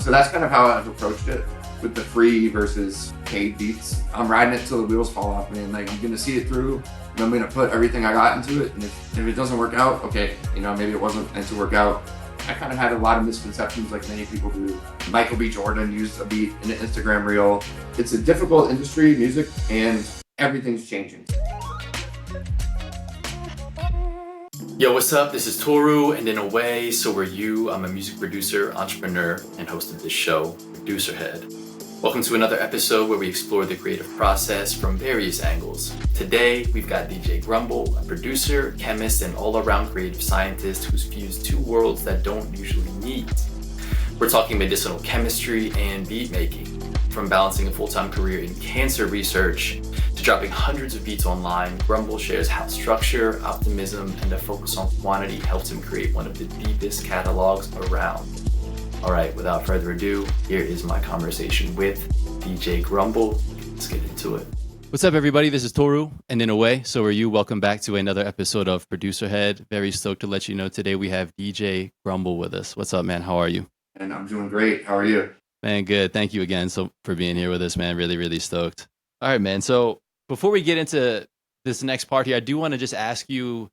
So that's kind of how I've approached it with the free versus paid beats. I'm riding it till the wheels fall off, man. Like, I'm gonna see it through, and I'm gonna put everything I got into it. And if it doesn't work out, okay, maybe it wasn't meant to work out. I kind of had a lot of misconceptions, like many people do. Michael B. Jordan used a beat in an Instagram reel. It's a difficult industry, music, and everything's changing. Yo, what's up? This is Toru, and in a way, so are you. I'm a music producer, entrepreneur, and host of this show, Producer Head. Welcome to another episode where we explore the creative process from various angles. Today, we've got DJ Grumble, a producer, chemist, and all-around creative scientist who's fused two worlds that don't usually meet. We're talking medicinal chemistry and beat making, from balancing a full-time career in cancer research to dropping hundreds of beats online. Grumble shares how structure, optimism, and a focus on quantity helps him create one of the deepest catalogs around. All right, without further ado, here is my conversation with DJ Grumble. Let's get into it. What's up, everybody? This is Toru, and in a way, so are you. Welcome back to another episode of Producer Head. Very stoked to let you know today we have DJ Grumble with us. What's up, man? How are you? And I'm doing great. How are you? Man, good. Thank you again for being here with us, man. Really, really stoked. All right, man. So before we get into this next part here, I do want to just ask you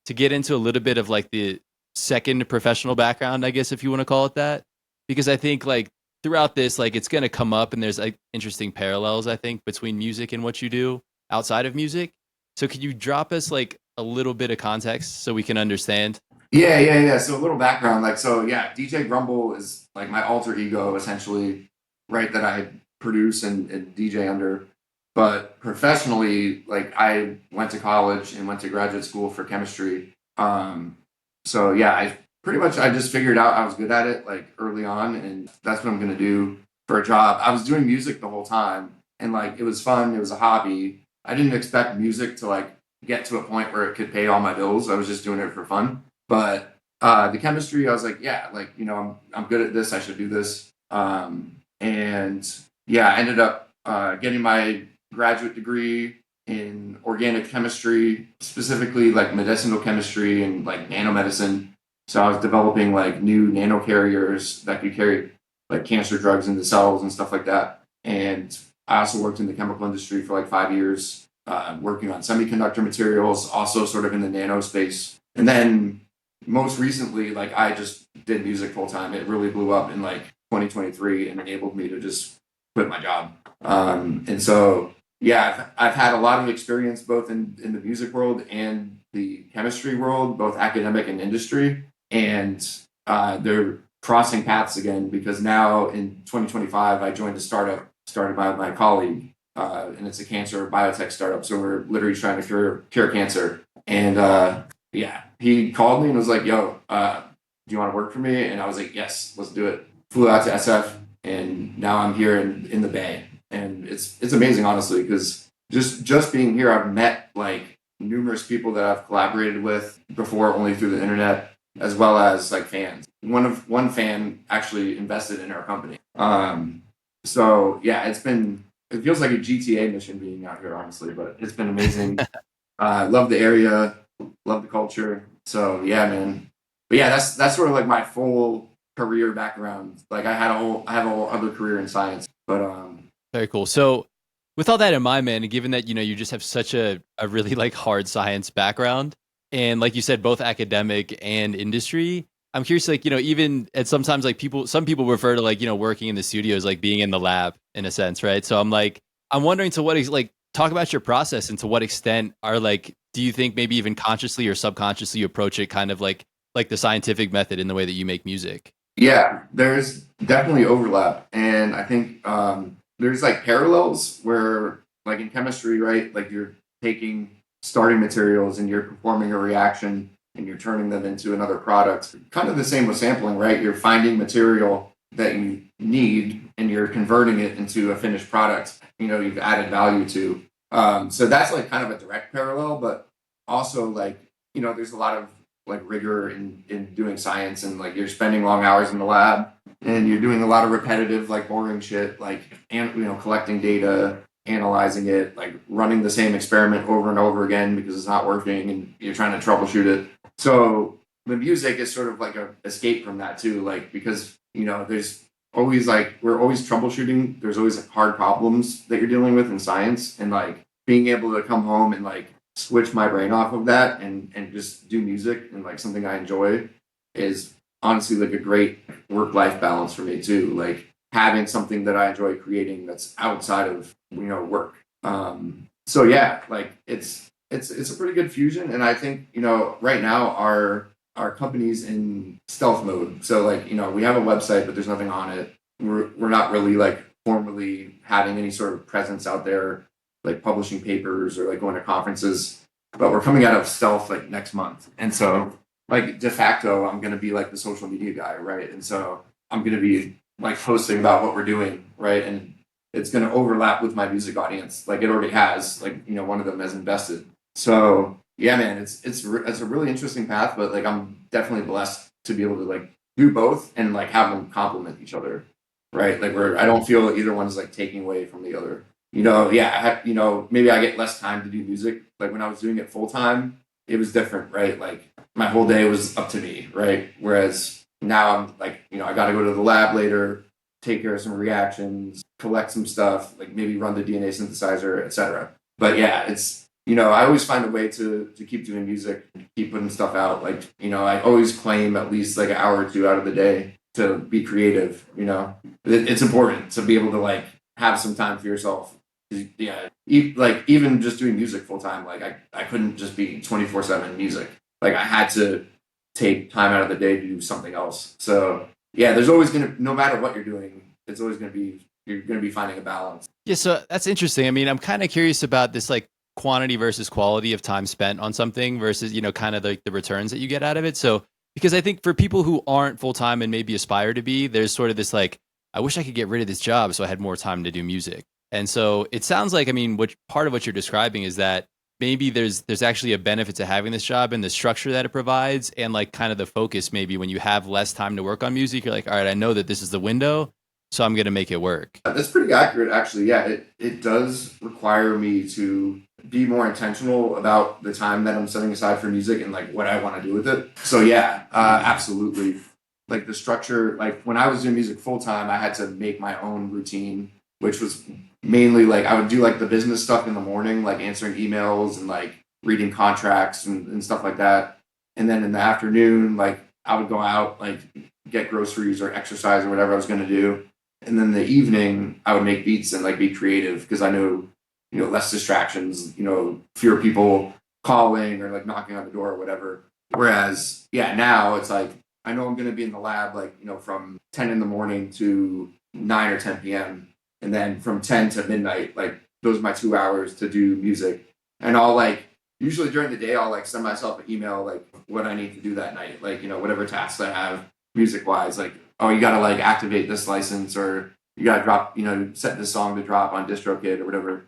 to get into a little bit of like the second professional background, I guess, if you want to call it that. Because I think like throughout this, like it's going to come up and there's like interesting parallels, I think, between music and what you do outside of music. So could you drop us like a little bit of context so we can understand? Yeah. So a little background, DJ Grumble is like my alter ego, essentially, right? That I produce and DJ under. But professionally, like I went to college and went to graduate school for chemistry. I just figured out I was good at it like early on, and that's what I'm gonna do for a job. I was doing music the whole time, and like it was fun. It was a hobby. I didn't expect music to like get to a point where it could pay all my bills. I was just doing it for fun. But the chemistry, I was like, I'm good at this. I should do this. I ended up getting my graduate degree in organic chemistry, specifically like medicinal chemistry and like nanomedicine. So I was developing like new nanocarriers that could carry like cancer drugs into cells and stuff like that. And I also worked in the chemical industry for like 5 years, working on semiconductor materials, also sort of in the nano space. And then most recently, like I just did music full time. It really blew up in like 2023 and enabled me to just quit my job. I've had a lot of experience both in the music world and the chemistry world, both academic and industry. And they're crossing paths again because now in 2025, I joined a startup started by my colleague, and it's a cancer biotech startup. So we're literally trying to cure cancer. And he called me and was like, yo, do you want to work for me? And I was like, yes, let's do it. Flew out to SF, and now I'm here in the Bay. And it's amazing, honestly, because just being here, I've met like numerous people that I've collaborated with before, only through the internet, as well as like fans. One fan actually invested in our company. It feels like a GTA mission being out here, honestly, but it's been amazing. Love the area, love the culture. So yeah, man. But yeah, that's sort of like my full career background. Like I have a whole other career in science, but Very cool. So with all that in mind, man, and given that, you just have such a really like hard science background and like you said, both academic and industry, I'm curious, like, even at sometimes like some people refer to like, working in the studio as like being in the lab in a sense, right? So I'm wondering to what talk about your process and to what extent do you think maybe even consciously or subconsciously you approach it kind of like the scientific method in the way that you make music? Yeah, there's definitely overlap. And I think there's like parallels where like in chemistry, right? Like you're taking starting materials and you're performing a reaction and you're turning them into another product. Kind of the same with sampling, right? You're finding material that you need and you're converting it into a finished product, you've added value to. So that's like kind of a direct parallel, but also like, there's a lot of like rigor in doing science, and like you're spending long hours in the lab and you're doing a lot of repetitive, like boring shit, like, collecting data, analyzing it, like running the same experiment over and over again because it's not working and you're trying to troubleshoot it. So the music is sort of like a escape from that too, like because there's always like we're always troubleshooting. There's always like hard problems that you're dealing with in science, and like being able to come home and like switch my brain off of that and just do music and like something I enjoy is honestly like a great work life balance for me too. Like having something that I enjoy creating that's outside of work. So yeah, like it's a pretty good fusion, and I think right now our company's in stealth mode. So like we have a website, but there's nothing on it. We're not really like formally having any sort of presence out there, like publishing papers or like going to conferences. But we're coming out of stealth like next month, and so like de facto, I'm gonna be like the social media guy, right? And so I'm gonna be like posting about what we're doing, right? And it's gonna overlap with my music audience, like it already has. Like one of them has invested. So yeah, man, it's a really interesting path, but like I'm definitely blessed to be able to like do both and like have them complement each other, right? Like where I don't feel either one is like taking away from the other. Yeah, maybe I get less time to do music. Like when I was doing it full time, it was different, right? Like my whole day was up to me, right? Whereas now I'm like, I got to go to the lab later, take care of some reactions, collect some stuff, like maybe run the DNA synthesizer, etc. But yeah, it's I always find a way to keep doing music, keep putting stuff out. Like I always claim at least like an hour or two out of the day to be creative. It's important to be able to like have some time for yourself. Yeah, like even just doing music full time, like I couldn't just be 24/7 music. Like I had to take time out of the day to do something else. So yeah, there's always no matter what you're doing, it's always you're gonna be finding a balance. Yeah, so that's interesting. I mean, I'm kind of curious about this like quantity versus quality of time spent on something versus, kind of like the returns that you get out of it. So, because I think for people who aren't full time and maybe aspire to be, there's sort of this like, I wish I could get rid of this job so I had more time to do music. And so it sounds like, I mean, what part of what you're describing is that maybe there's actually a benefit to having this job and the structure that it provides and like kind of the focus maybe when you have less time to work on music, you're like, all right, I know that this is the window, so I'm going to make it work. That's pretty accurate, actually. Yeah, it does require me to be more intentional about the time that I'm setting aside for music and like what I want to do with it. So yeah, absolutely. Like the structure, like when I was doing music full time, I had to make my own routine, which was mainly like I would do like the business stuff in the morning, like answering emails and like reading contracts and stuff like that. And then in the afternoon, like I would go out, like get groceries or exercise or whatever I was going to do. And then the evening, I would make beats and like be creative because I knew, less distractions, fewer people calling or like knocking on the door or whatever. Whereas, yeah, now it's like I know I'm going to be in the lab like from 10 in the morning to 9 or 10 p.m. and then from 10 to midnight, like those are my 2 hours to do music. And I'll like usually during the day I'll like send myself an email like what I need to do that night, like whatever tasks I have music wise, like oh, you got to like activate this license or you got to drop, set this song to drop on DistroKid or whatever.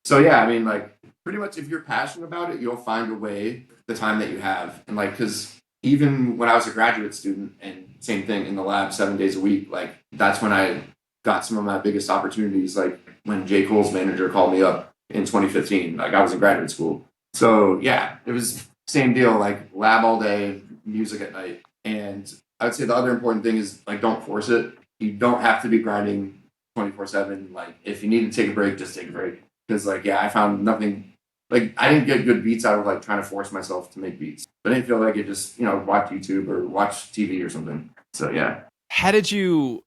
So yeah, I mean, like pretty much if you're passionate about it, you'll find a way the time that you have. And like, cause even when I was a graduate student and same thing in the lab 7 days a week, like that's when I got some of my biggest opportunities. Like when J. Cole's manager called me up in 2015, like I was in graduate school. So yeah, it was same deal, like lab all day, music at night. And I would say the other important thing is like don't force it. You don't have to be grinding 24/7. Like if you need to take a break, just take a break. Because like I found nothing. Like I didn't get good beats out of like trying to force myself to make beats. But I didn't feel like it. Just watch YouTube or watch TV or something. So yeah. How do you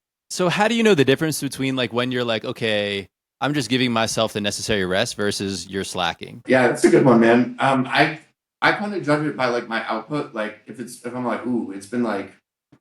know the difference between like when you're like, okay, I'm just giving myself the necessary rest versus you're slacking? Yeah, that's a good one, man. I kind of judge it by like my output. Like if I'm like, ooh, it's been like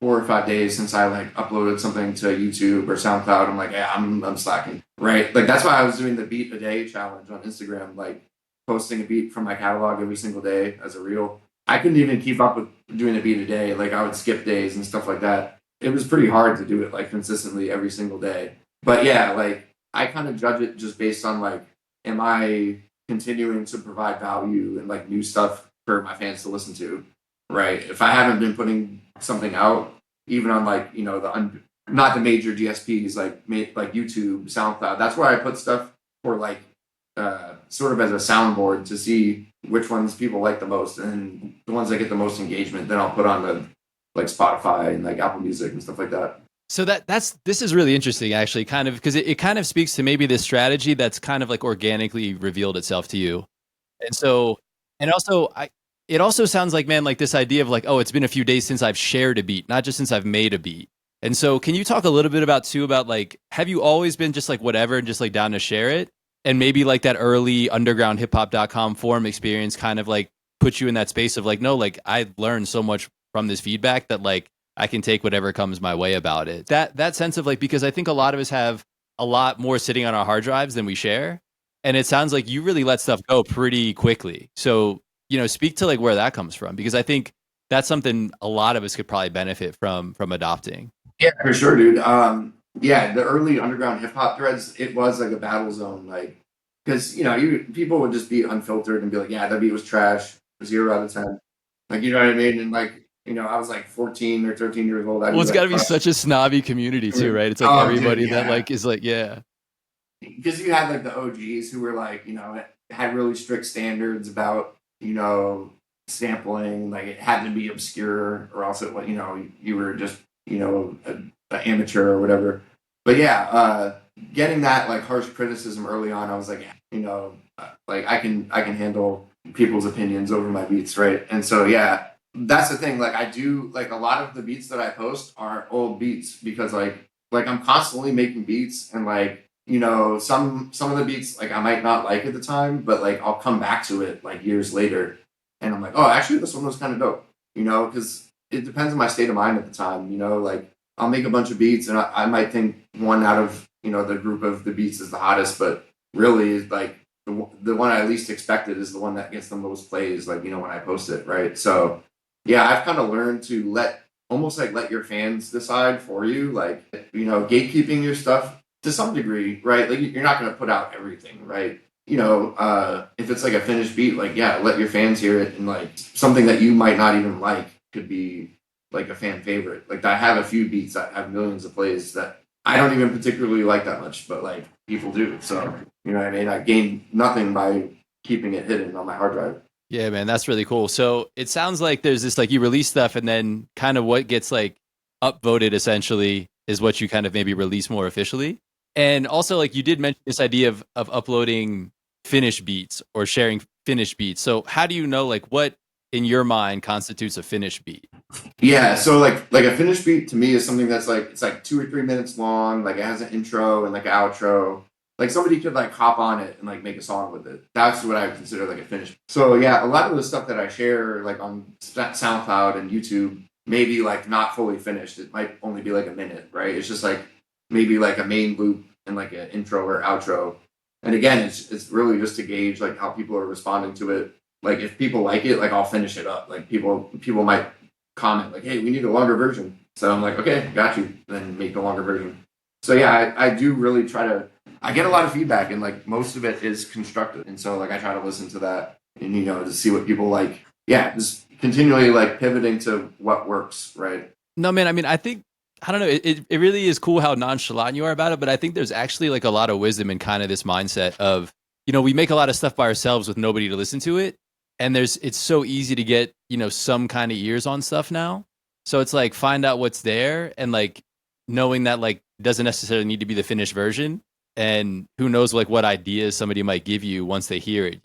4 or 5 days since I like uploaded something to YouTube or SoundCloud. I'm like, yeah, I'm slacking, right? Like that's why I was doing the beat a day challenge on Instagram, like posting a beat from my catalog every single day as a reel. I couldn't even keep up with doing a beat a day. Like I would skip days and stuff like that. It was pretty hard to do it like consistently every single day. But yeah, like I kind of judge it just based on like, am I continuing to provide value and like new stuff for my fans to listen to, right? If I haven't been putting something out, even on like not the major DSPs like YouTube, SoundCloud, that's where I put stuff for like sort of as a soundboard to see which ones people like the most, and the ones that get the most engagement, then I'll put on the like Spotify and like Apple Music and stuff like that. So this is really interesting, actually, kind of because it kind of speaks to maybe this strategy that's kind of like organically revealed itself to you. And so, and also, it also sounds like, man, like this idea of like, oh, it's been a few days since I've shared a beat, not just since I've made a beat. And so, can you talk a little bit about too about like, have you always been just like whatever and just like down to share it? And maybe like that early undergroundhiphop.com forum experience kind of like put you in that space of like, no, like I learned so much from this feedback that like I can take whatever comes my way about it. That sense of like, because I think a lot of us have a lot more sitting on our hard drives than we share. And it sounds like you really let stuff go pretty quickly. So, speak to like where that comes from, because I think that's something a lot of us could probably benefit from adopting. Yeah, for sure, dude. Yeah, the early underground hip hop threads, it was like a battle zone, like because you people would just be unfiltered and be like, yeah, that beat was trash, 0 out of 10, like you know what I mean, and like I was like 14 or 13 years old. I'd Well, be it's got like, to be such a snobby community too, right? It's like oh, dude, everybody that yeah, like is like, yeah. because you had like the OGs who were like, had really strict standards about, sampling. Like it had to be obscure or else it, you were just, an amateur or whatever. But yeah, getting that like harsh criticism early on, I was like, like I can handle people's opinions over my beats, right? And so yeah, that's the thing. Like I do like a lot of the beats that I post are old beats because like I'm constantly making beats and like some of the beats like I might not like at the time, but like I'll come back to it like years later and I'm like, oh, actually this one was kind of dope, because it depends on my state of mind at the time, like I'll make a bunch of beats and I might think one out of the group of the beats is the hottest, but really like the one I least expected is the one that gets the most plays, like when I post it, right? So yeah, I've kind of learned to let your fans decide for you, like gatekeeping your stuff to some degree, right? Like you're not going to put out everything, right? If it's like a finished beat, like yeah, let your fans hear it, and like something that you might not even like could be like a fan favorite. Like I have a few beats that have millions of plays that I don't even particularly like that much, but like people do. So you know what I mean? I gain nothing by keeping it hidden on my hard drive. Yeah, man, that's really cool. So it sounds like there's this like you release stuff and then kind of what gets like upvoted essentially is what you kind of maybe release more officially. And also like you did mention this idea of uploading finished beats or sharing finished beats. So how do you know like what in your mind constitutes a finished beat? Yeah, so like a finished beat to me is something that's like it's like 2 or 3 minutes long, like it has an intro and like an outro. Like somebody could like hop on it and like make a song with it. That's what I would consider like a finished. So yeah, a lot of the stuff that I share like on SoundCloud and YouTube, maybe like not fully finished. It might only be like a minute, right? It's just like maybe like a main loop and like an intro or outro. And again, it's really just to gauge like how people are responding to it. Like if people like it, like I'll finish it up. Like people might comment like, "Hey, we need a longer version." So I'm like, "Okay, got you." Then make the longer version. So yeah, I do really try to. I get a lot of feedback, and like most of it is constructive, and so like I try to listen to that, and to see what people like. Yeah, just continually like pivoting to what works, right? No, man. I mean, I think I don't know. It really is cool how nonchalant you are about it, but I think there's actually like a lot of wisdom in kind of this mindset of we make a lot of stuff by ourselves with nobody to listen to it, and it's so easy to get some kind of ears on stuff now. So it's like find out what's there and like knowing that like doesn't necessarily need to be the finished version. And who knows like what ideas somebody might give you once they hear it,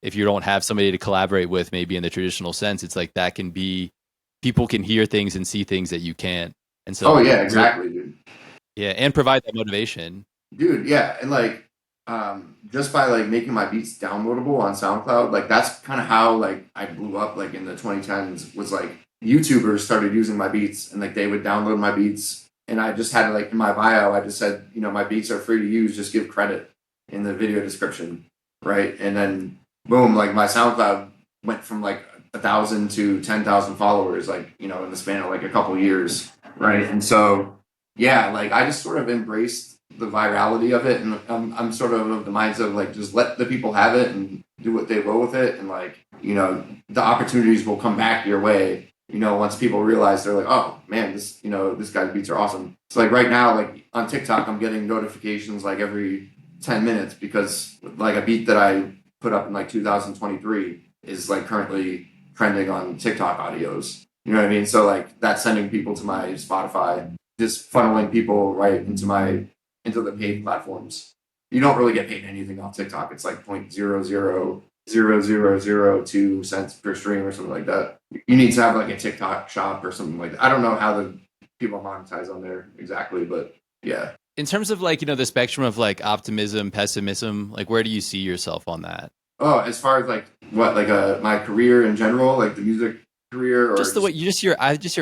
if you don't have somebody to collaborate with, maybe in the traditional sense, it's like that can be people can hear things and see things that you can't. And so, oh yeah, exactly, dude. Yeah, and provide that motivation, dude. Yeah, and like just by like making my beats downloadable on SoundCloud, like that's kind of how like I blew up like in the 2010s. Was like YouTubers started using my beats and like they would download my beats. And I just had like in my bio, I just said, my beats are free to use. Just give credit in the video description, right? And then boom, like my SoundCloud went from like 1,000 to 10,000 followers, like in the span of like a couple years, right? And so yeah, like I just sort of embraced the virality of it, and I'm sort of the mindset of like just let the people have it and do what they will with it, and like the opportunities will come back your way. Once people realize they're like, oh man, this guy's beats are awesome. So like right now, like on TikTok, I'm getting notifications like every 10 minutes because like a beat that I put up in like 2023 is like currently trending on TikTok audios. You know what I mean? So like that's sending people to my Spotify. just funneling people right into the paid platforms. You don't really get paid anything off TikTok. It's like 0.000002 cents per stream or something like that. You need to have like a TikTok shop or something like that. I don't know how the people monetize on there exactly, but yeah. In terms of like, the spectrum of like optimism, pessimism, like where do you see yourself on that? Oh, as far as like what, like my career in general, like the music career, or Just the way you just your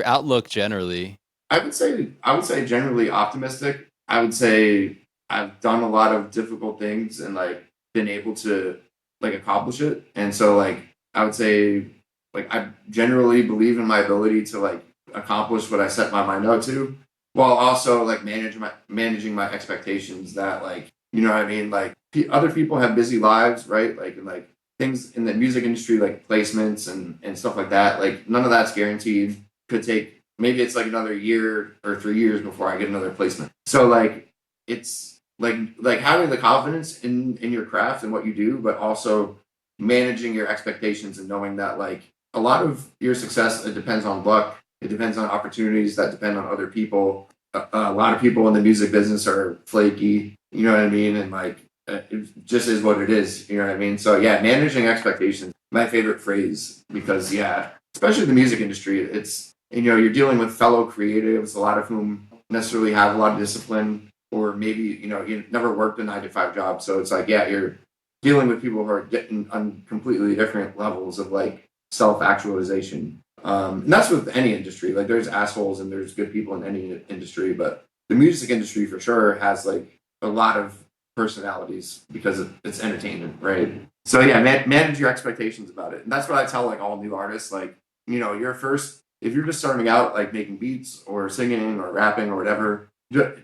outlook generally. I would say generally optimistic. I would say I've done a lot of difficult things and like been able to like accomplish it. And so like I would say like I generally believe in my ability to like accomplish what I set my mind out to, while also like managing my expectations that like you know what I mean, like other people have busy lives, right? Like and like things in the music industry like placements and stuff like that. Like none of that's guaranteed. Could take maybe it's like another year or 3 years before I get another placement. So like it's like having the confidence in your craft and what you do, but also managing your expectations and knowing that like a lot of your success it depends on luck. It depends on opportunities that depend on other people. A lot of people in the music business are flaky. You know what I mean? And like it just is what it is. You know what I mean? So yeah, managing expectations, my favorite phrase because yeah, especially the music industry, it's you're dealing with fellow creatives, a lot of whom necessarily have a lot of discipline, or maybe you never worked a 9 to 5 job, so it's like yeah, you're dealing with people who are getting on completely different levels of like self actualization. And that's with any industry. Like there's assholes and there's good people in any industry, but the music industry for sure has like a lot of personalities because it's entertainment, right? So yeah, manage your expectations about it, and that's what I tell like all new artists. Like your first if you're just starting out like making beats or singing or rapping or whatever,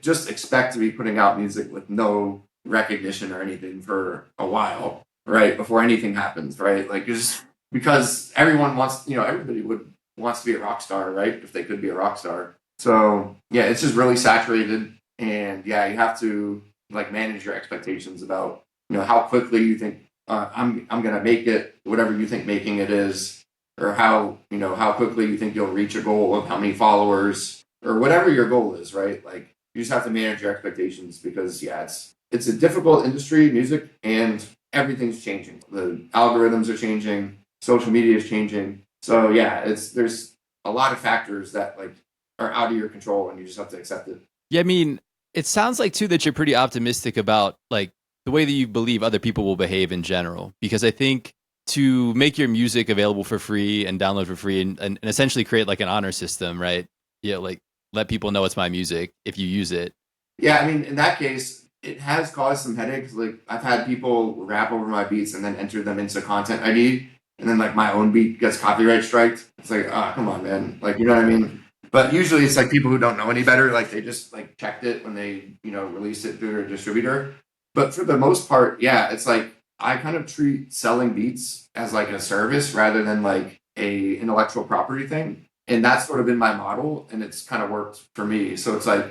just expect to be putting out music with no recognition or anything for a while, right? Before anything happens, right? Like just because everyone wants, everybody would wants to be a rock star, right? If they could be a rock star. So yeah, it's just really saturated, and yeah, you have to like manage your expectations about how quickly you think I'm gonna make it, whatever you think making it is, or how quickly you think you'll reach a goal of how many followers or whatever your goal is, right? Like you just have to manage your expectations because yeah, it's a difficult industry, music, and everything's changing. The algorithms are changing, social media is changing. So yeah, there's a lot of factors that like are out of your control and you just have to accept it. Yeah, I mean, it sounds like too that you're pretty optimistic about like the way that you believe other people will behave in general. Because I think to make your music available for free and download for free and essentially create like an honor system, right? Yeah, like let people know it's my music if you use it. Yeah, I mean, in that case, it has caused some headaches. Like I've had people rap over my beats and then enter them into content ID, and then like my own beat gets copyright striked. It's like, ah, come on, man. Like, you know what I mean? But usually it's like people who don't know any better. Like they just like checked it when they released it through their distributor. But for the most part, yeah, it's like I kind of treat selling beats as like a service rather than like a intellectual property thing. And that's sort of been my model, and it's kind of worked for me. So it's like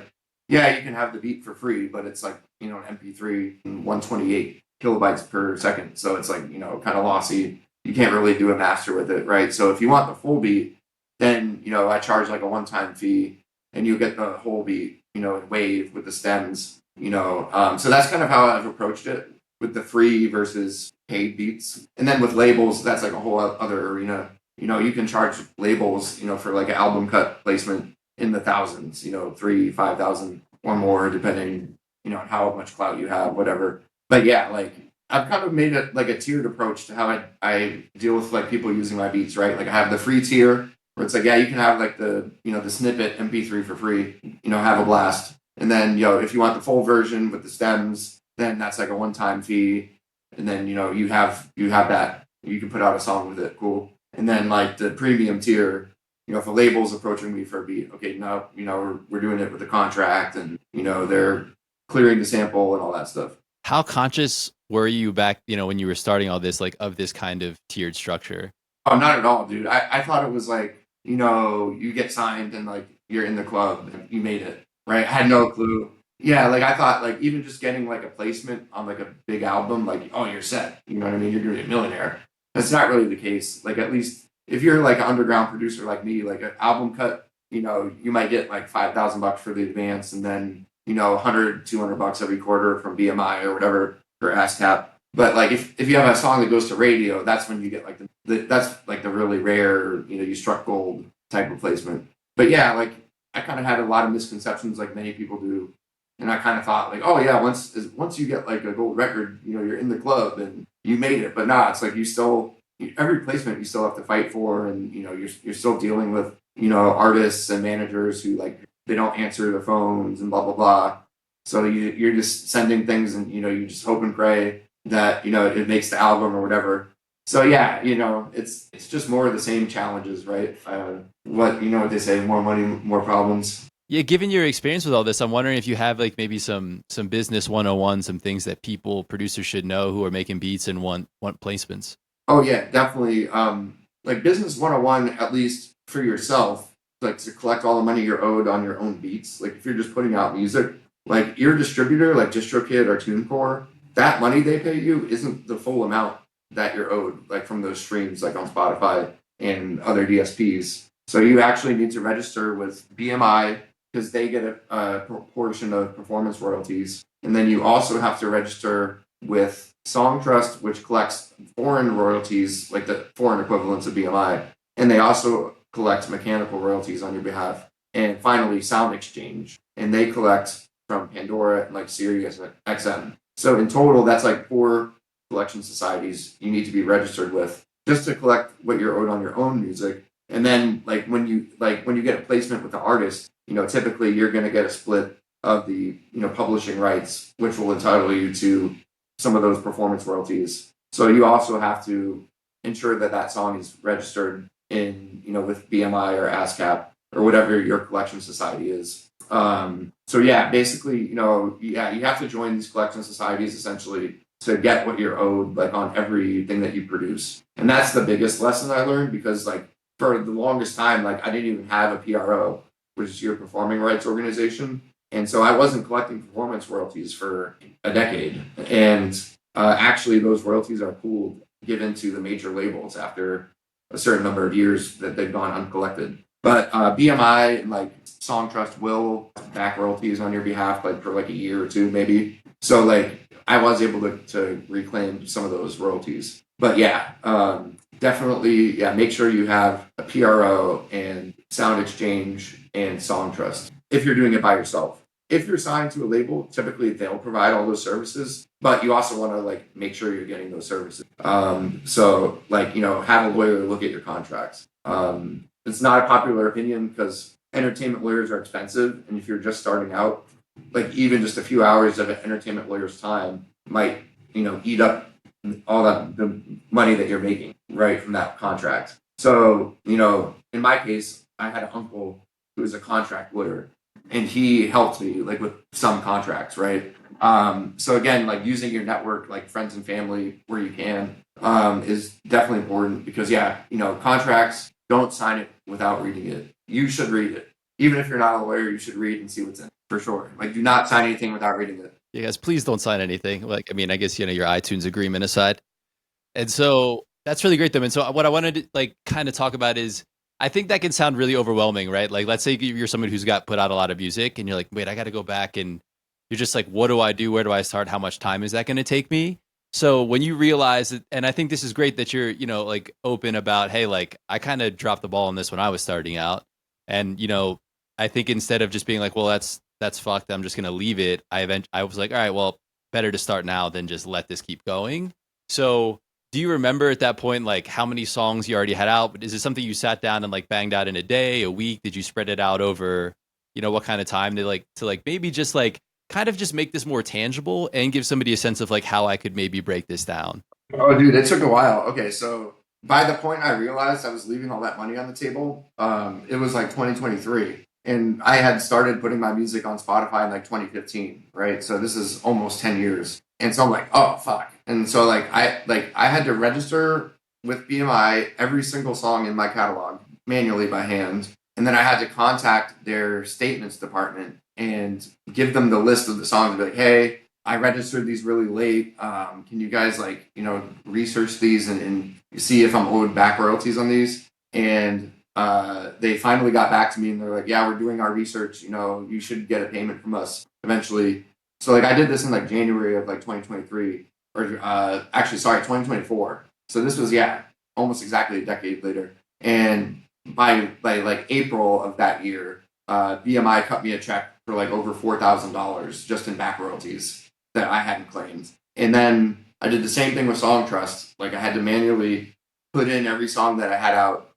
yeah, you can have the beat for free, but it's like, an MP3 and 128 kilobytes per second. So it's like, kind of lossy. You can't really do a master with it, right? So if you want the full beat, then, I charge like a one-time fee and you get the whole beat, wave with the stems, So that's kind of how I've approached it with the free versus paid beats. And then with labels, that's like a whole other arena. You can charge labels, for like an album cut placement in the thousands, 3, 5,000 or more, depending, on how much clout you have, whatever. But yeah, like I've kind of made it like a tiered approach to how I deal with like people using my beats, right? Like I have the free tier where it's like, yeah, you can have like the snippet MP3 for free, have a blast. And then, if you want the full version with the stems, then that's like a one-time fee. And then, you have that, you can put out a song with it. Cool. And then like the premium tier, if a label's approaching me for a beat, okay, now, we're doing it with a contract and, they're clearing the sample and all that stuff. How conscious were you back, when you were starting all this, like of this kind of tiered structure? Oh, not at all, dude. I thought it was like, you get signed and like you're in the club and you made it, right? I had no clue. Yeah, like I thought like even just getting like a placement on like a big album, like, oh, you're set. You know what I mean? You're gonna be a millionaire. That's not really the case. Like at least if you're like an underground producer like me, like an album cut, you might get like $5,000 for the advance, and then 100, $200 every quarter from BMI or whatever for ASCAP. But like if you have a song that goes to radio, that's when you get like that's like the really rare, you struck gold type of placement. But yeah, like I kind of had a lot of misconceptions, like many people do, and I kind of thought like, oh yeah, once you get like a gold record, you're in the club and you made it. But nah, it's like every placement you still have to fight for, and you're still dealing with artists and managers who like they don't answer their phones and blah blah blah. So you're just sending things, and you just hope and pray that it makes the album or whatever. So yeah, it's just more of the same challenges, right? What they say, more money, more problems. Yeah, given your experience with all this, I'm wondering if you have like maybe some business 101, some things that producers should know who are making beats and want placements. Oh yeah, definitely. Like business 101, at least for yourself, like to collect all the money you're owed on your own beats. Like if you're just putting out music, like your distributor, like DistroKid or TuneCore, that money they pay you isn't the full amount that you're owed, like from those streams, like on Spotify and other DSPs. So you actually need to register with BMI because they get a proportion of performance royalties. And then you also have to register with Song Trust, which collects foreign royalties, like the foreign equivalents of BMI. And they also collect mechanical royalties on your behalf. And finally, Sound Exchange. And they collect from Pandora and like Sirius XM. So in total, that's like 4 collection societies you need to be registered with just to collect what you're owed on your own music. And then like when you get a placement with the artist, typically you're going to get a split of the publishing rights, which will entitle you to some of those performance royalties. So you also have to ensure that that song is registered in with BMI or ASCAP or whatever your collection society is. So yeah, basically, you have to join these collection societies essentially to get what you're owed, like on everything that you produce. And that's the biggest lesson I learned, because like for the longest time, like I didn't even have a PRO, which is your performing rights organization. And so I wasn't collecting performance royalties for a decade. And actually those royalties are pooled, given to the major labels after a certain number of years that they've gone uncollected. But BMI and like Song Trust will back royalties on your behalf, like for like a year or two maybe. So like I was able to reclaim some of those royalties. But yeah, definitely, yeah, make sure you have a PRO and Sound Exchange and Song Trust if you're doing it by yourself. If you're signed to a label, typically they'll provide all those services, but you also want to like make sure you're getting those services. So like, have a lawyer look at your contracts. It's not a popular opinion because entertainment lawyers are expensive. And if you're just starting out, like even just a few hours of an entertainment lawyer's time might, eat up all that the money that you're making right from that contract. So, in my case, I had an uncle who was a contract lawyer, and he helped me like with some contracts, right? So again, like using your network, like friends and family where you can, is definitely important because contracts, don't sign it without reading it. You should read it. Even if you're not a lawyer, you should read and see what's in it for sure. Like do not sign anything without reading it. Yeah, guys, please don't sign anything. Like, I mean, I guess, your iTunes agreement aside. And so that's really great though. And so what I wanted to like kind of talk about is, I think that can sound really overwhelming, right? Like, let's say you're someone who's got put out a lot of music and you're like, wait, I got to go back, and you're just like, what do I do? Where do I start? How much time is that going to take me? So when you realize that, and I think this is great that you're, like open about, hey, like I kind of dropped the ball on this when I was starting out. And, I think instead of just being like, well, that's fucked, I'm just going to leave it. I was like, all right, well, better to start now than just let this keep going. So do you remember at that point, like how many songs you already had out? Is it something you sat down and like banged out in a day, a week? Did you spread it out over, what kind of time to maybe just like kind of just make this more tangible and give somebody a sense of like how I could maybe break this down? Oh, dude, it took a while. Okay, so by the point I realized I was leaving all that money on the table, it was like 2023. And I had started putting my music on Spotify in like 2015, right? So this is almost 10 years. And so I'm like, oh fuck. And so I had to register with BMI every single song in my catalog manually by hand. And then I had to contact their statements department and give them the list of the songs and be like, hey, I registered these really late. Can you guys research these and see if I'm owed back royalties on these? And they finally got back to me and they're like, yeah, we're doing our research. You should get a payment from us eventually. So like I did this in like January of like 2023, or actually, sorry, 2024. So this was, yeah, almost exactly a decade later. And by like April of that year, BMI cut me a check for like over $4,000 just in back royalties that I hadn't claimed. And then I did the same thing with Song Trust. Like I had to manually put in every song that I had out,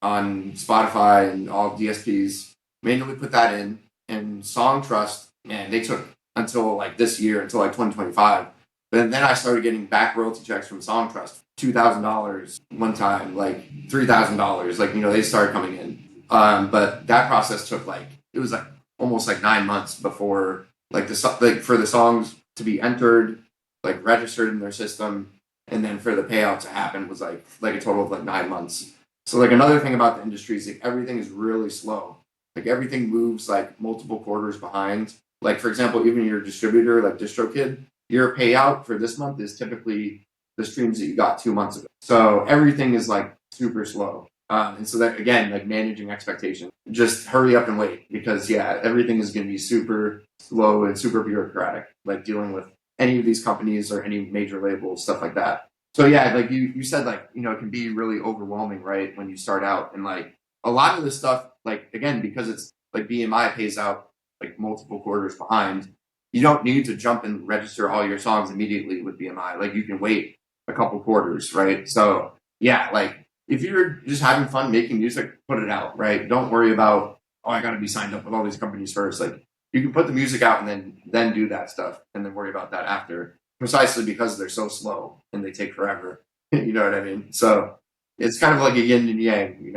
on Spotify and all DSPs, manually put that in. And Song Trust, man, they took until like this year, until like 2025. But then I started getting back royalty checks from Song Trust, $2,000 one time, like $3,000. Like, they started coming in. But that process took it was like almost like 9 months before for the songs to be entered, like registered in their system, and then for the payout to happen was like a total of like 9 months. So like another thing about the industry is like everything is really slow. Like everything moves like multiple quarters behind. Like for example, even your distributor, like DistroKid, your payout for this month is typically the streams that you got 2 months ago. So everything is like super slow. And so that again, like managing expectations, just hurry up and wait because yeah, everything is going to be super slow and super bureaucratic. Like dealing with any of these companies or any major labels, stuff like that. So yeah, like you said, like it can be really overwhelming, right, when you start out, and like a lot of this stuff, like again, because it's like BMI pays out like multiple quarters behind, you don't need to jump and register all your songs immediately with BMI. Like you can wait a couple quarters, right? So yeah, like if you're just having fun making music, put it out, right? Don't worry about I got to be signed up with all these companies first. Like you can put the music out and then do that stuff and then worry about that after. Precisely because they're so slow and they take forever. You know what I mean? So it's kind of like a yin and yang.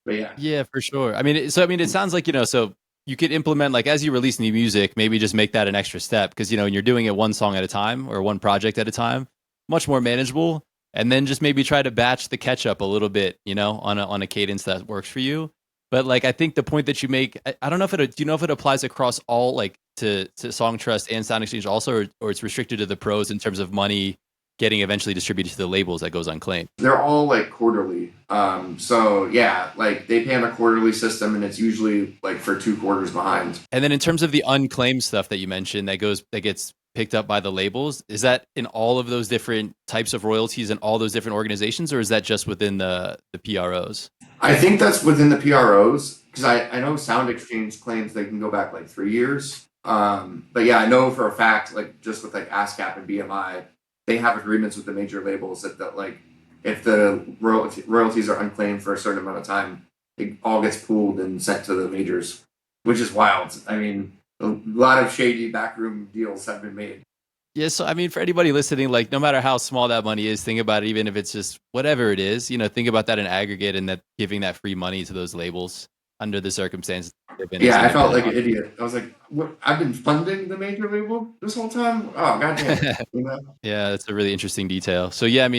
But yeah. Yeah, for sure. It sounds like, so you could implement, like, as you release new music, maybe just make that an extra step because, when you're doing it one song at a time or one project at a time, much more manageable. And then just maybe try to batch the catch up a little bit, on a cadence that works for you. But like, I think the point that you make, I don't know if do you know if it applies across all, like to Song Trust and Sound Exchange also, or it's restricted to the pros in terms of money getting eventually distributed to the labels that goes unclaimed? They're all like quarterly. So yeah, like they pay on a quarterly system and it's usually like for 2 quarters behind. And then in terms of the unclaimed stuff that you mentioned that gets picked up by the labels, is that in all of those different types of royalties and all those different organizations, or is that just within the PROs? I think that's within the PROs because I know Sound Exchange claims they can go back like 3 years. But yeah, I know for a fact, like just with like ASCAP and BMI, they have agreements with the major labels that like if the royalties are unclaimed for a certain amount of time, it all gets pooled and sent to the majors, which is wild. I mean, a lot of shady backroom deals have been made. Yeah, so for anybody listening, like no matter how small that money is, think about it, even if it's just whatever it is, think about that in aggregate and that giving that free money to those labels under the circumstances they've been. Yeah, I felt like an idiot. I was like, what? I've been funding the major label this whole time? Oh, goddamn. Yeah, that's a really interesting detail. So yeah, I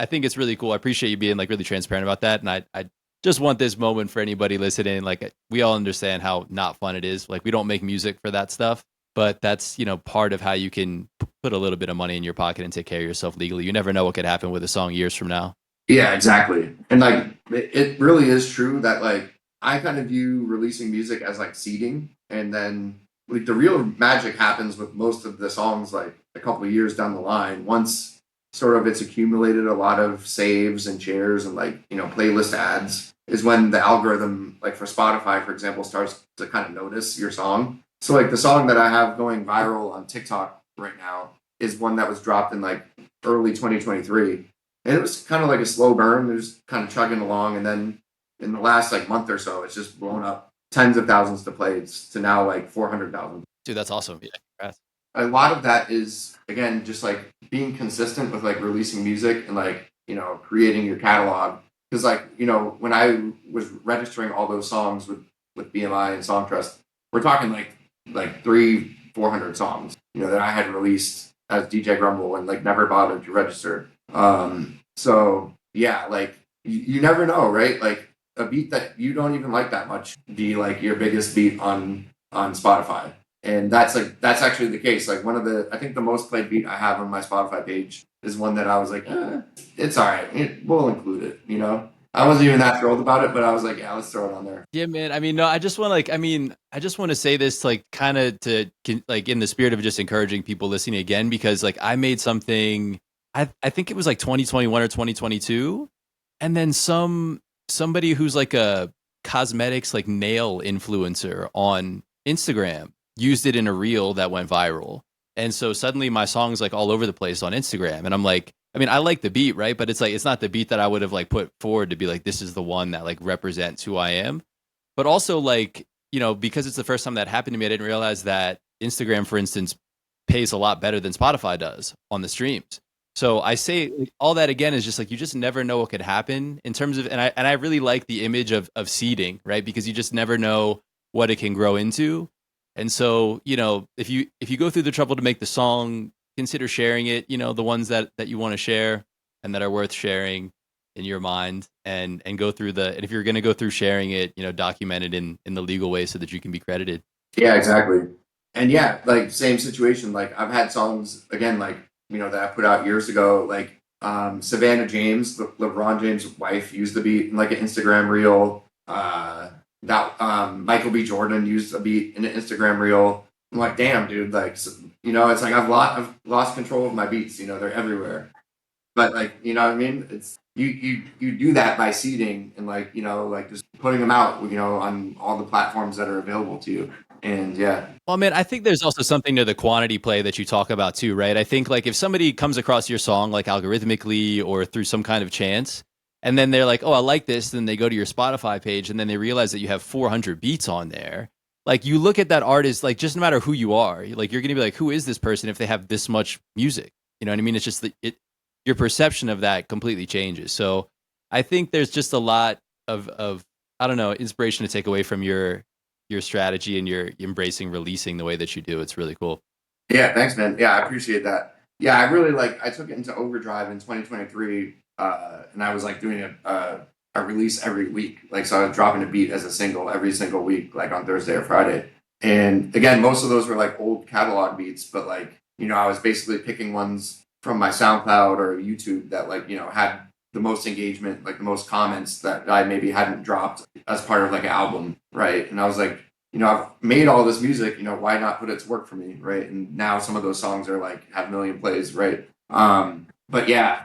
think it's really cool. I appreciate you being like really transparent about that. And I just want this moment for anybody listening. Like we all understand how not fun it is. Like we don't make music for that stuff, but that's, part of how you can put a little bit of money in your pocket and take care of yourself legally. You never know what could happen with a song years from now. Yeah, exactly. And like, it really is true that like, I kind of view releasing music as like seeding, and then like the real magic happens with most of the songs like a couple of years down the line. Once sort of it's accumulated a lot of saves and shares and like playlist ads, is when the algorithm, like for Spotify for example, starts to kind of notice your song. So like the song that I have going viral on TikTok right now is one that was dropped in like early 2023, and it was kind of like a slow burn. It was kind of chugging along, and then in the last like month or so, it's just blown up tens of thousands to plays to now like 400,000. Dude, that's awesome. Yeah, congrats. A lot of that is again just like being consistent with like releasing music and like creating your catalog. Because like when I was registering all those songs with BMI and Song Trust, we're talking like 300-400 songs that I had released as DJ Grumble and like never bothered to register. So yeah, like you never know, right? Like a beat that you don't even like that much be like your biggest beat on Spotify. And that's actually the case. Like I think the most played beat I have on my Spotify page is one that I was like, it's all right. We'll include it, I wasn't even that thrilled about it, but I was like, yeah, let's throw it on there. Yeah, man. I mean, no, I just want to I just want to say this like kind of like in the spirit of just encouraging people listening again, because like I made something, I think it was like 2021 or 2022. And then somebody who's like a cosmetics like nail influencer on Instagram used it in a reel that went viral. And so suddenly my song's like all over the place on Instagram. And I'm like, I mean, I like the beat, right? But it's like it's not the beat that I would have like put forward to be like, this is the one that like represents who I am. But also like, because it's the first time that happened to me, I didn't realize that Instagram, for instance, pays a lot better than Spotify does on the streams. So I say like, all that again is just like you just never know what could happen in terms of, and I really like the image of seeding, right? Because you just never know what it can grow into. And so, if you go through the trouble to make the song, consider sharing it, the ones that you want to share and that are worth sharing in your mind, and go through and if you're going to go through sharing it, document it in the legal way so that you can be credited. Yeah, exactly. And yeah, like same situation. Like I've had songs again, like that I put out years ago. Like Savannah James, LeBron James' wife, used the beat in like an Instagram reel. That Michael B. Jordan used a beat in an Instagram reel. I'm like, damn, dude. Like, it's like I've lost control of my beats. They're everywhere. But like, you know what I mean? It's you do that by seeding and like like just putting them out on all the platforms that are available to you. And yeah, Well, man, I think there's also something to the quantity play that you talk about too, right? I think like if somebody comes across your song like algorithmically or through some kind of chance, and then they're like, "Oh, I like this," then they go to your Spotify page and then they realize that you have 400 beats on there. Like you look at that artist, like just no matter who you are, like you're gonna be like, "Who is this person?" If they have this much music, you know what I mean? It's just your perception of that completely changes. So I think there's just a lot of I don't know inspiration to take away from your strategy and your embracing releasing the way that you do. It's really cool. yeah, thanks, man. Yeah, I appreciate that. Yeah, I really like. I took it into overdrive in 2023, and I was like doing a release every week. Like, so I was dropping a beat as a single every single week, like on Thursday or Friday. And again, most of those were like old catalog beats, but like I was basically picking ones from my SoundCloud or YouTube that like had the most engagement, like the most comments that I maybe hadn't dropped as part of like an album, right? And I was like, I've made all this music, why not put it to work for me, right? And now some of those songs are like have a million plays, right? But yeah,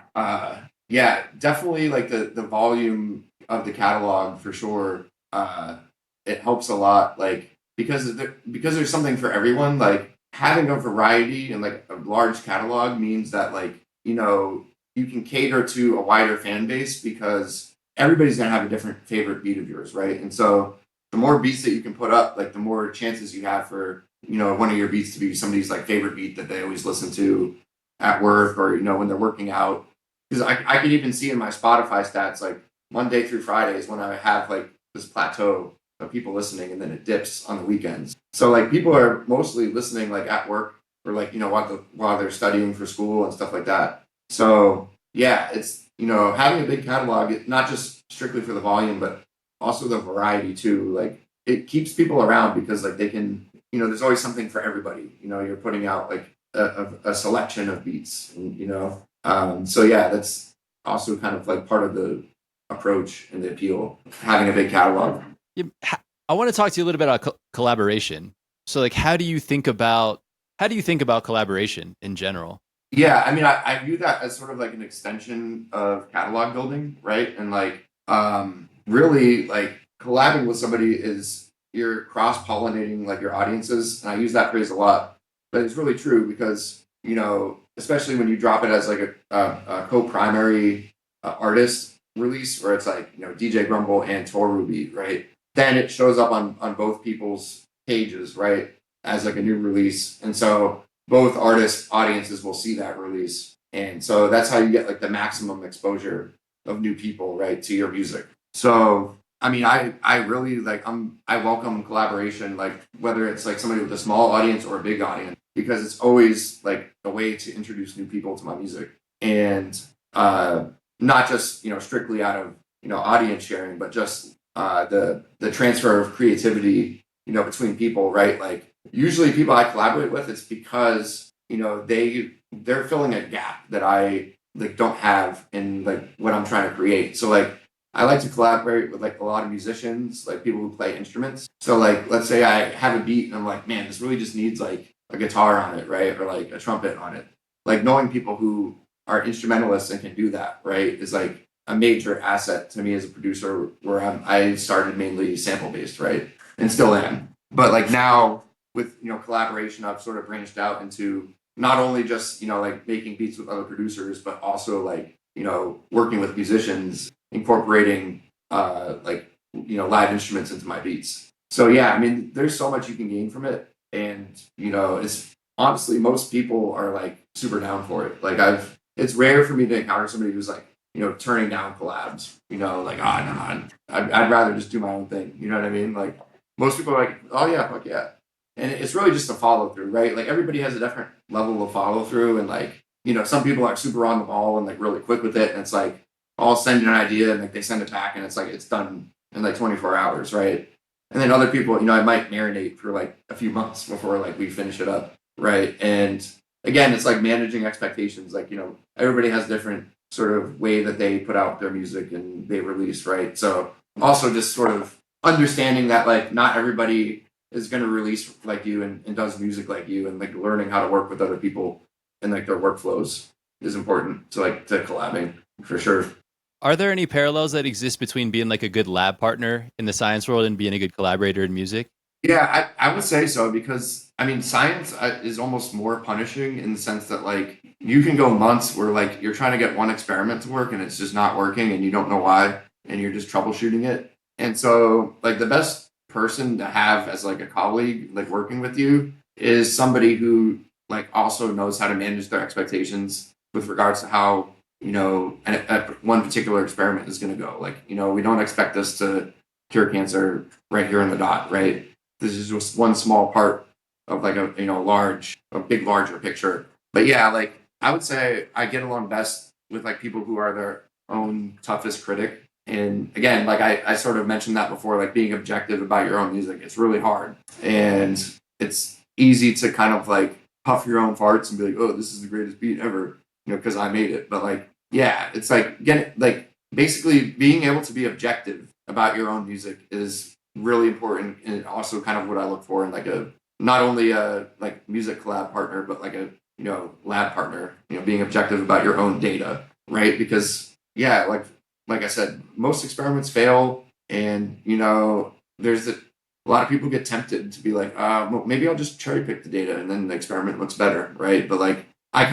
yeah, definitely like the volume of the catalog for sure. It helps a lot, like because there's something for everyone. Like having a variety and like a large catalog means that like you can cater to a wider fan base because everybody's gonna have a different favorite beat of yours, right? And so the more beats that you can put up, like the more chances you have for one of your beats to be somebody's like favorite beat that they always listen to at work or when they're working out. Because I could even see in my Spotify stats like Monday through Friday is when I have like this plateau of people listening, and then it dips on the weekends. So like people are mostly listening like at work or like while they're studying for school and stuff like that. So yeah, it's having a big catalog, not just strictly for the volume, but also the variety too. Like it keeps people around because like they can there's always something for everybody. You're putting out like a selection of beats, and, so yeah, that's also kind of like part of the approach and the appeal, having a big catalog. Yeah, I want to talk to you a little bit about collaboration. So like how do you think about collaboration in general? Yeah, I mean, I view that as sort of like an extension of catalog building, right? And like, really, like collabing with somebody is you're cross pollinating like your audiences, and I use that phrase a lot, but it's really true because especially when you drop it as like a co-primary artist release, where it's like DJ Grumble and Toru beat, right? Then it shows up on both people's pages, right, as like a new release, and so both artists audiences will see that release, and so that's how you get like the maximum exposure of new people, right, to your music. So I mean, I really like I welcome collaboration, like whether it's like somebody with a small audience or a big audience, because it's always like a way to introduce new people to my music, and not just strictly out of audience sharing, but just the transfer of creativity between people, right? Like usually people I collaborate with, it's because they're filling a gap that I like don't have in like what I'm trying to create. So like I like to collaborate with like a lot of musicians, like people who play instruments. So like, let's say I have a beat and I'm like, man, this really just needs like a guitar on it, right? Or like a trumpet on it. Like knowing people who are instrumentalists and can do that, right, is like a major asset to me as a producer. Where I started mainly sample based, right, and still am. But like now with collaboration, I've sort of branched out into not only just like making beats with other producers, but also like working with musicians, incorporating like live instruments into my beats. So yeah, I mean, there's so much you can gain from it, and it's honestly most people are like super down for it. Like it's rare for me to encounter somebody who's like turning down collabs. Like nah, I'd rather just do my own thing. You know what I mean? Like most people are like, oh yeah, fuck yeah. And it's really just a follow through, right? Like everybody has a different level of follow through, and like some people are super on the ball and like really quick with it, and it's like I'll send an idea and like they send it back and it's like it's done in like 24 hours, right? And then other people, I might marinate for like a few months before like we finish it up, right? And again, it's like managing expectations. Like everybody has different sort of way that they put out their music and they release, right? So also just sort of understanding that like not everybody is going to release like you and does music like you, and like learning how to work with other people and like their workflows is important to like to collabing for sure. Are there any parallels that exist between being like a good lab partner in the science world and being a good collaborator in music? Yeah, I would say so, because I mean science is almost more punishing in the sense that like you can go months where like you're trying to get one experiment to work and it's just not working and you don't know why, and you're just troubleshooting it. And so like the best person to have as like a colleague like working with you is somebody who like also knows how to manage their expectations with regards to how one particular experiment is going to go. Like we don't expect this to cure cancer right here in the dot, right? This is just one small part of like a big larger picture. But yeah, like I would say I get along best with like people who are their own toughest critic. And again, like I sort of mentioned that before, like being objective about your own music, it's really hard. And it's easy to kind of like puff your own farts and be like, oh, this is the greatest beat ever, because I made it. But like, yeah, it's like like basically being able to be objective about your own music is really important, and also kind of what I look for in like a not only a like music collab partner, but like a lab partner. Being objective about your own data, right? Because yeah, like I said, most experiments fail, and there's a lot of people get tempted to be like, well, maybe I'll just cherry pick the data, and then the experiment looks better, right? But like I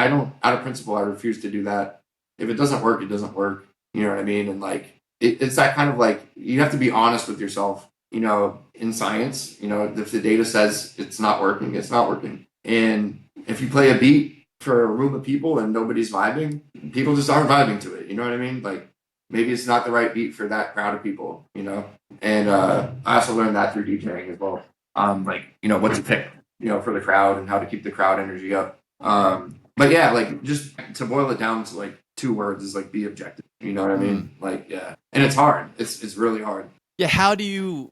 don't out of principle I refuse to do that. If it doesn't work, it doesn't work. You know what I mean? And like it's that kind of like you have to be honest with yourself. In science, if the data says it's not working, it's not working. And if you play a beat for a room of people and nobody's vibing, people just aren't vibing to it. You know what I mean? Like maybe it's not the right beat for that crowd of people. And I also learned that through DJing as well. Like what to pick, for the crowd and how to keep the crowd energy up. But yeah, like just to boil it down to like two words is like be objective. You know what I mean? Like yeah, and it's hard. It's really hard. Yeah, how do you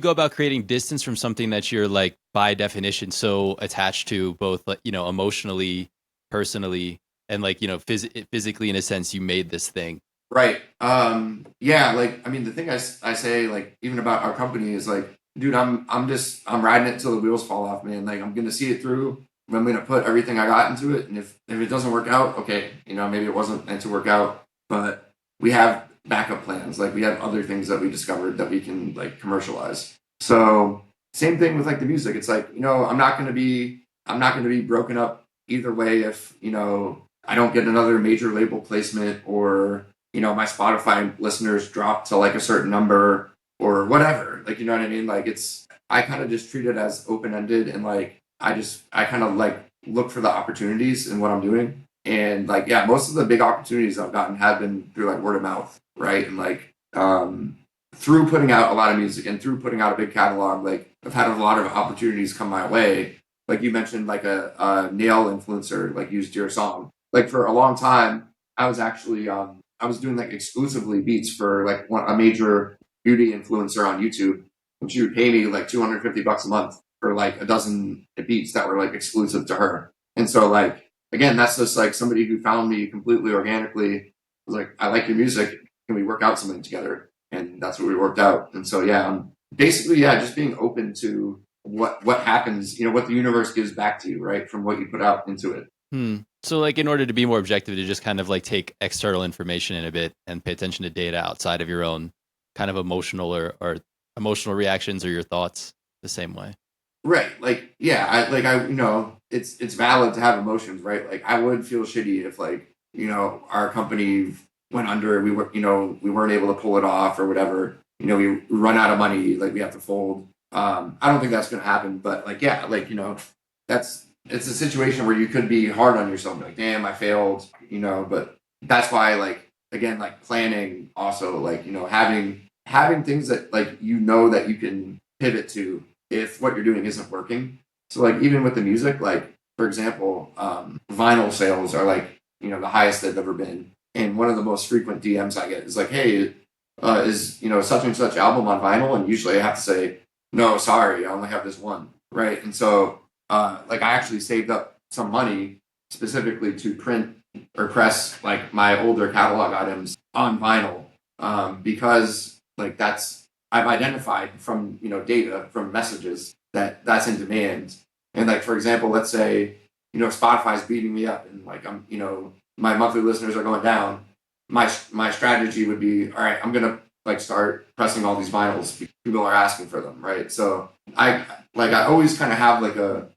go about creating distance from something that you're like by definition so attached to, both like emotionally, personally, and like physically, in a sense you made this thing? Right. Yeah. Like I mean, the thing I say like even about our company is like, dude, I'm riding it till the wheels fall off, man. Like I'm gonna see it through. I'm gonna put everything I got into it, and if it doesn't work out, okay, maybe it wasn't meant to work out, but we have backup plans. Like we have other things that we discovered that we can like commercialize. So same thing with like the music. It's like I'm not gonna be broken up either way if I don't get another major label placement, or my Spotify listeners drop to like a certain number or whatever. Like, you know what I mean? Like I kind of just treat it as open ended, and like I kind of like look for the opportunities in what I'm doing. And like, yeah, most of the big opportunities I've gotten have been through like word of mouth, right? And like, through putting out a lot of music and through putting out a big catalog, like I've had a lot of opportunities come my way. Like you mentioned, like a nail influencer like used your song. Like for a long time, I was actually I was doing like exclusively beats for like a major beauty influencer on YouTube, and she would pay me like $250 a month for like a dozen beats that were like exclusive to her. And so like again, that's just like somebody who found me completely organically. Was like, I like your music. can we work out something together? And that's what we worked out. And so basically just being open to what happens, what the universe gives back to you, right, from what you put out into it. So like in order to be more objective, to just kind of like take external information in a bit and pay attention to data outside of your own kind of emotional or emotional reactions or your thoughts the same way. Right. Like, yeah, it's valid to have emotions, right? Like I would feel shitty if our company went under, we weren't able to pull it off or whatever, we run out of money, like we have to fold. I don't think that's going to happen, but it's a situation where you could be hard on yourself, like, damn, I failed, but that's why, like, again, like planning also, like, having things that like, that you can pivot to if what you're doing isn't working. So like, even with the music, like, for example, vinyl sales are like, the highest they've ever been. And one of the most frequent DMs I get is like, hey, is, such and such album on vinyl? And usually I have to say, no, sorry, I only have this one. Right. And so, like I actually saved up some money specifically to print or press like my older catalog items on vinyl, because like I've identified from data from messages that's in demand. And like, for example, let's say Spotify's beating me up and like I'm my monthly listeners are going down. My strategy would be, all right, I'm gonna like start pressing all these vinyls because people are asking for them, right? So I always kind of have like a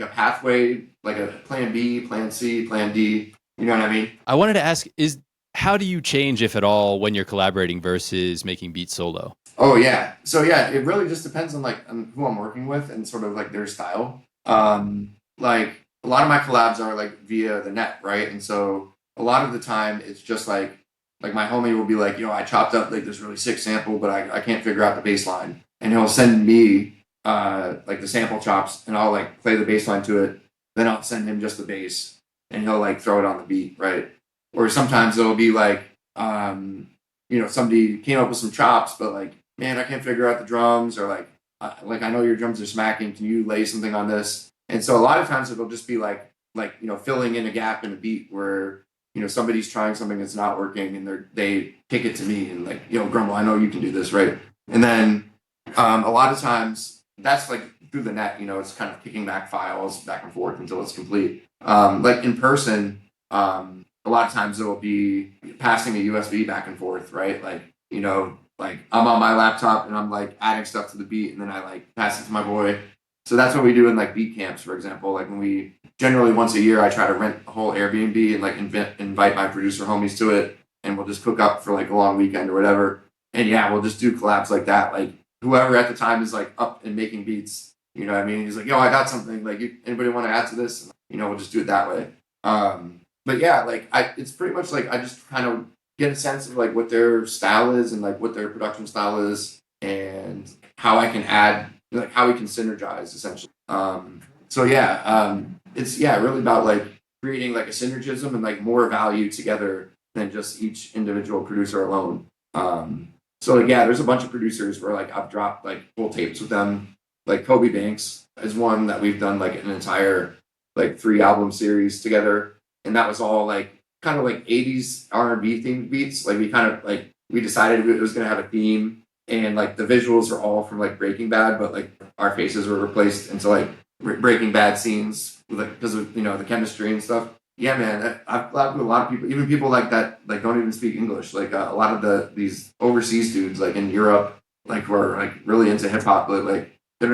pathway, like a plan B, plan C, plan D. You know what I mean? I wanted to ask, how do you change, if at all, when you're collaborating versus making beats solo? Oh yeah. So yeah, it really just depends on who I'm working with and sort of like their style. Like a lot of my collabs are like via the net, right? And so a lot of the time it's just like my homie will be like, I chopped up like this really sick sample, but I can't figure out the bass line. And he'll send me like the sample chops and I'll like play the bass line to it. Then I'll send him just the bass and he'll like throw it on the beat, right? Or sometimes it'll be like, somebody came up with some chops, but like, man, I can't figure out the drums, or like I know your drums are smacking. Can you lay something on this? And so a lot of times it'll just be like filling in a gap in a beat where somebody's trying something that's not working, and they kick it to me and like, Grumble, I know you can do this, right? And then a lot of times that's like through the net, it's kind of kicking back files back and forth until it's complete. Like in person, a lot of times it'll be passing a USB back and forth, right? Like, like I'm on my laptop and I'm like adding stuff to the beat and then I like pass it to my boy. So that's what we do in like beat camps, for example. Like when we generally once a year, I try to rent a whole Airbnb and like invite my producer homies to it, and we'll just cook up for like a long weekend or whatever. And yeah, we'll just do collabs like that. Like whoever at the time is like up and making beats, you know what I mean? He's like, yo, I got something. Like, anybody want to add to this? And, we'll just do it that way. But yeah, like it's pretty much like I just kind of get a sense of like what their style is and like what their production style is and how I can add, like how we can synergize essentially. It's really about like creating like a synergism and like more value together than just each individual producer alone. There's a bunch of producers where like I've dropped like full tapes with them. Like Kobe Banks is one that we've done like an entire like 3-album series together, and that was all like kind of like 80s R&B themed beats. Like we decided it was gonna have a theme, and like the visuals are all from like Breaking Bad, but like our faces were replaced into like Breaking Bad scenes, like because of the chemistry and stuff. Yeah, man, I've collabed with a lot of people, even people like that like don't even speak English. Like a lot of these overseas dudes like in Europe, like who are like really into hip hop, but like they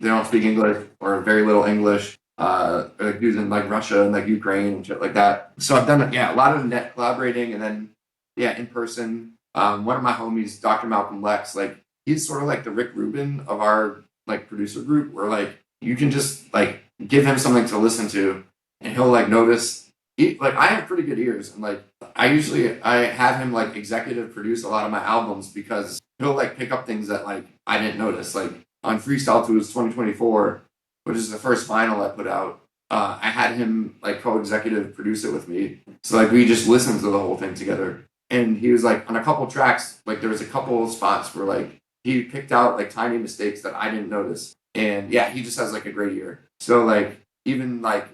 don't speak English or very little English. Like dudes in like Russia and like Ukraine and shit like that. So I've done a lot of net collaborating, and then in person. One of my homies, Dr. Malcolm Lex, like he's sort of like the Rick Rubin of our like producer group, where like you can just like give him something to listen to, and he'll like notice. Like I have pretty good ears, and like I have him like executive produce a lot of my albums because he'll like pick up things that like I didn't notice. Like on Freestyle Tools 2024, which is the first vinyl I put out, I had him like co-executive produce it with me. So like we just listened to the whole thing together. And he was like on a couple tracks, like there was a couple of spots where like he picked out like tiny mistakes that I didn't notice. And yeah, he just has like a great ear. So like even like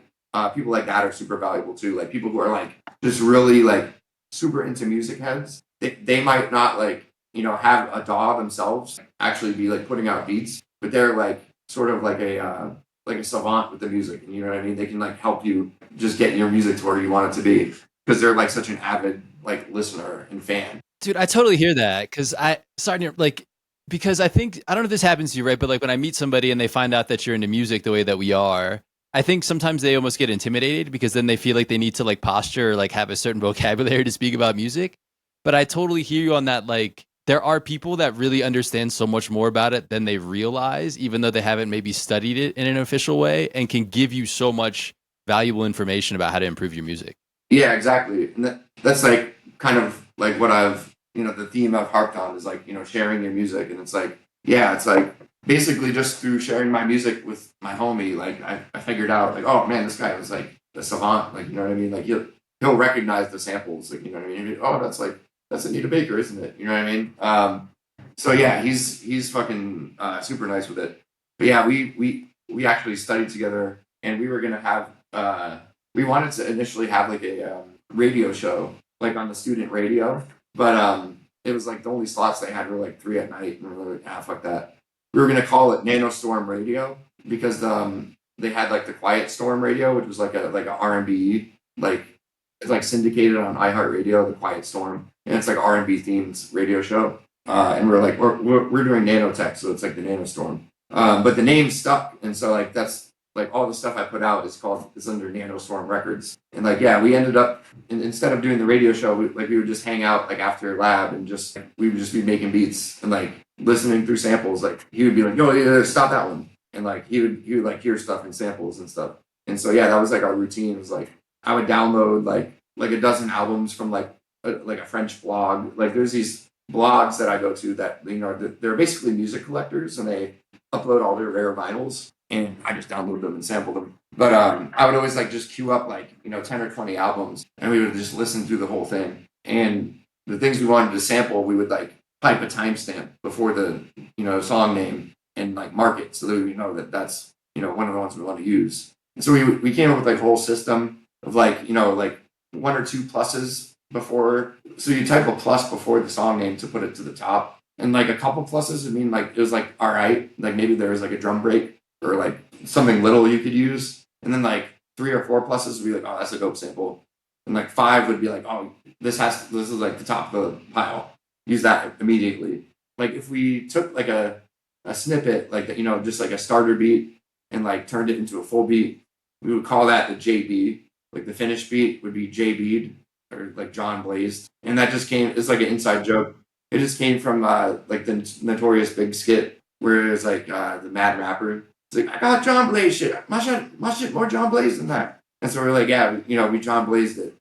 people like that are super valuable too. Like people who are like just really like super into music heads, they might not like, have a DAW themselves actually be like putting out beats, but they're like sort of like a savant with the music. And you know what I mean? They can like help you just get your music to where you want it to be because they're like such an avid like listener and fan. Dude, I totally hear that because because I think I don't know if this happens to you, right? But like when I meet somebody and they find out that you're into music the way that we are, I think sometimes they almost get intimidated because then they feel like they need to like posture or like have a certain vocabulary to speak about music. But I totally hear you on that. Like there are people that really understand so much more about it than they realize, even though they haven't maybe studied it in an official way, and can give you so much valuable information about how to improve your music. Yeah, exactly. And that's like kind of like what I've, the theme I've harped on is like, sharing your music. And it's like, yeah, it's like basically just through sharing my music with my homie, like I figured out like, oh man, this guy was like a savant. Like, you know what I mean? Like he'll recognize the samples. Like, you know what I mean? Oh, that's Anita Baker, isn't it? You know what I mean? So yeah, he's fucking super nice with it. But yeah, we actually studied together and we were going to have, we wanted to initially have like a radio show, like on the student radio, but it was like the only slots they had were like 3 at night, and we were like, fuck that. We were gonna call it Nanostorm Radio because they had like the Quiet Storm Radio, which was like a R&B, like it's like syndicated on iHeartRadio, the Quiet Storm, and it's like R&B themed radio show. And we're like we're doing nanotech, so it's like the Nanostorm. But the name stuck, and so like that's like all the stuff I put out is under Nanostorm Records. And like, yeah, we ended up instead of doing the radio show, we would just hang out like after lab and we would just be making beats and like listening through samples. Like he would be like, yo, yeah, stop that one. And like he would like hear stuff in samples and stuff. And so yeah, that was like our routine. It was like I would download like a dozen albums from like a French blog. Like there's these blogs that I go to that they're basically music collectors and they upload all their rare vinyls. And I just downloaded them and sampled them. But I would always like just queue up like 10 or 20 albums, and we would just listen through the whole thing. And the things we wanted to sample, we would like type a timestamp before the song name and like mark it so that we know that that's one of the ones we want to use. And so we came up with like a whole system of like like 1 or 2 pluses before. So you type a plus before the song name to put it to the top, and like a couple pluses would mean like it was like all right, like maybe there was like a drum break or like something little you could use. And then like 3 or 4 pluses would be like, oh, that's a dope sample. And like 5 would be like, oh, this is like the top of the pile. Use that immediately. Like if we took like a snippet, like just like a starter beat and like turned it into a full beat, we would call that the JB. Like the finished beat would be JB'd or like John Blazed. And that just it's like an inside joke. It just came from like the Notorious Big skit where it was like the Mad Rapper. It's like, I got John Blaze shit. My shit more John Blaze than that. And so we're like, yeah, we John Blazed it.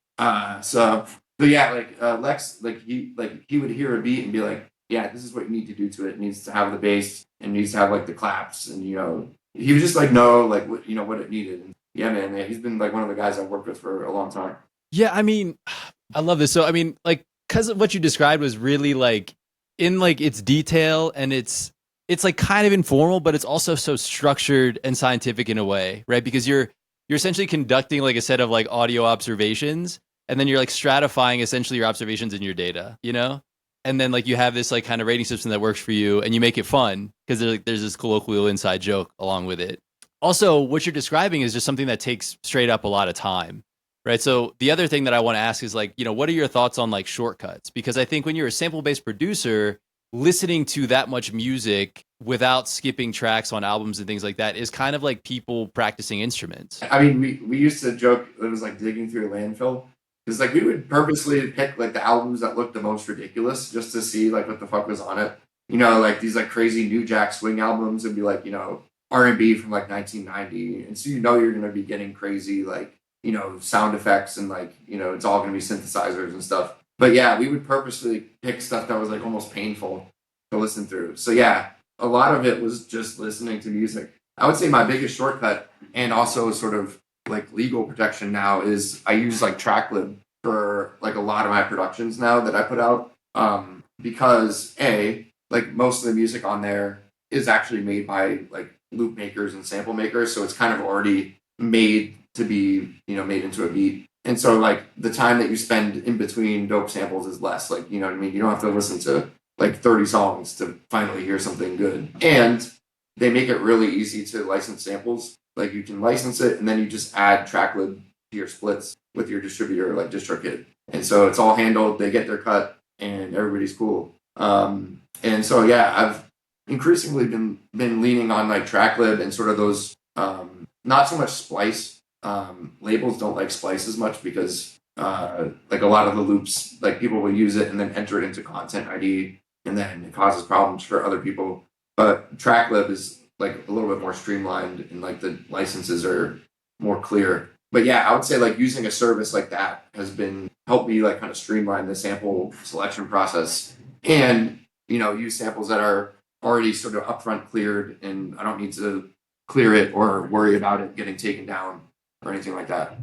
So yeah, like Lex, like he would hear a beat and be like, yeah, this is what you need to do to it. It needs to have the bass and needs to have like the claps, and he would just like know like what what it needed. And yeah, man, he's been like one of the guys I've worked with for a long time. Yeah, I mean, I love this. So I mean, like, because of what you described was really like in like its detail, and it's like kind of informal, but it's also so structured and scientific in a way, right? Because you're essentially conducting like a set of like audio observations, and then you're like stratifying essentially your observations in your data, and then like you have this like kind of rating system that works for you, and you make it fun because there's this colloquial inside joke along with it. Also, what you're describing is just something that takes straight up a lot of time, right? So the other thing that I want to ask is like, what are your thoughts on like shortcuts? Because I think when you're a sample-based producer, listening to that much music without skipping tracks on albums and things like that is kind of like people practicing instruments. I mean, we used to joke that it was like digging through a landfill because like we would purposely pick like the albums that looked the most ridiculous just to see like what the fuck was on it. Like these like crazy New Jack Swing albums would be like R&B from like 1990, and so you're going to be getting crazy like sound effects and like it's all going to be synthesizers and stuff. But yeah, we would purposely pick stuff that was like almost painful to listen through. So yeah, a lot of it was just listening to music. I would say my biggest shortcut and also sort of like legal protection now is I use like Tracklib for like a lot of my productions now that I put out. Because like most of the music on there is actually made by like loop makers and sample makers. So it's kind of already made to be, made into a beat. And so like the time that you spend in between dope samples is less. Like, you know what I mean? You don't have to listen to like 30 songs to finally hear something good. And they make it really easy to license samples. Like you can license it and then you just add tracklib to your splits with your distributor, like DistroKid. And so it's all handled, they get their cut and everybody's cool. And so yeah, I've increasingly been leaning on like tracklib and sort of those not so much splice. Labels don't like splice as much because like a lot of the loops, like people will use it and then enter it into content ID, and then it causes problems for other people. But tracklib is like a little bit more streamlined, and like the licenses are more clear. But yeah, I would say like using a service like that has been helped me like kind of streamline the sample selection process, and use samples that are already sort of upfront cleared, and I don't need to clear it or worry about it getting taken down or anything like that.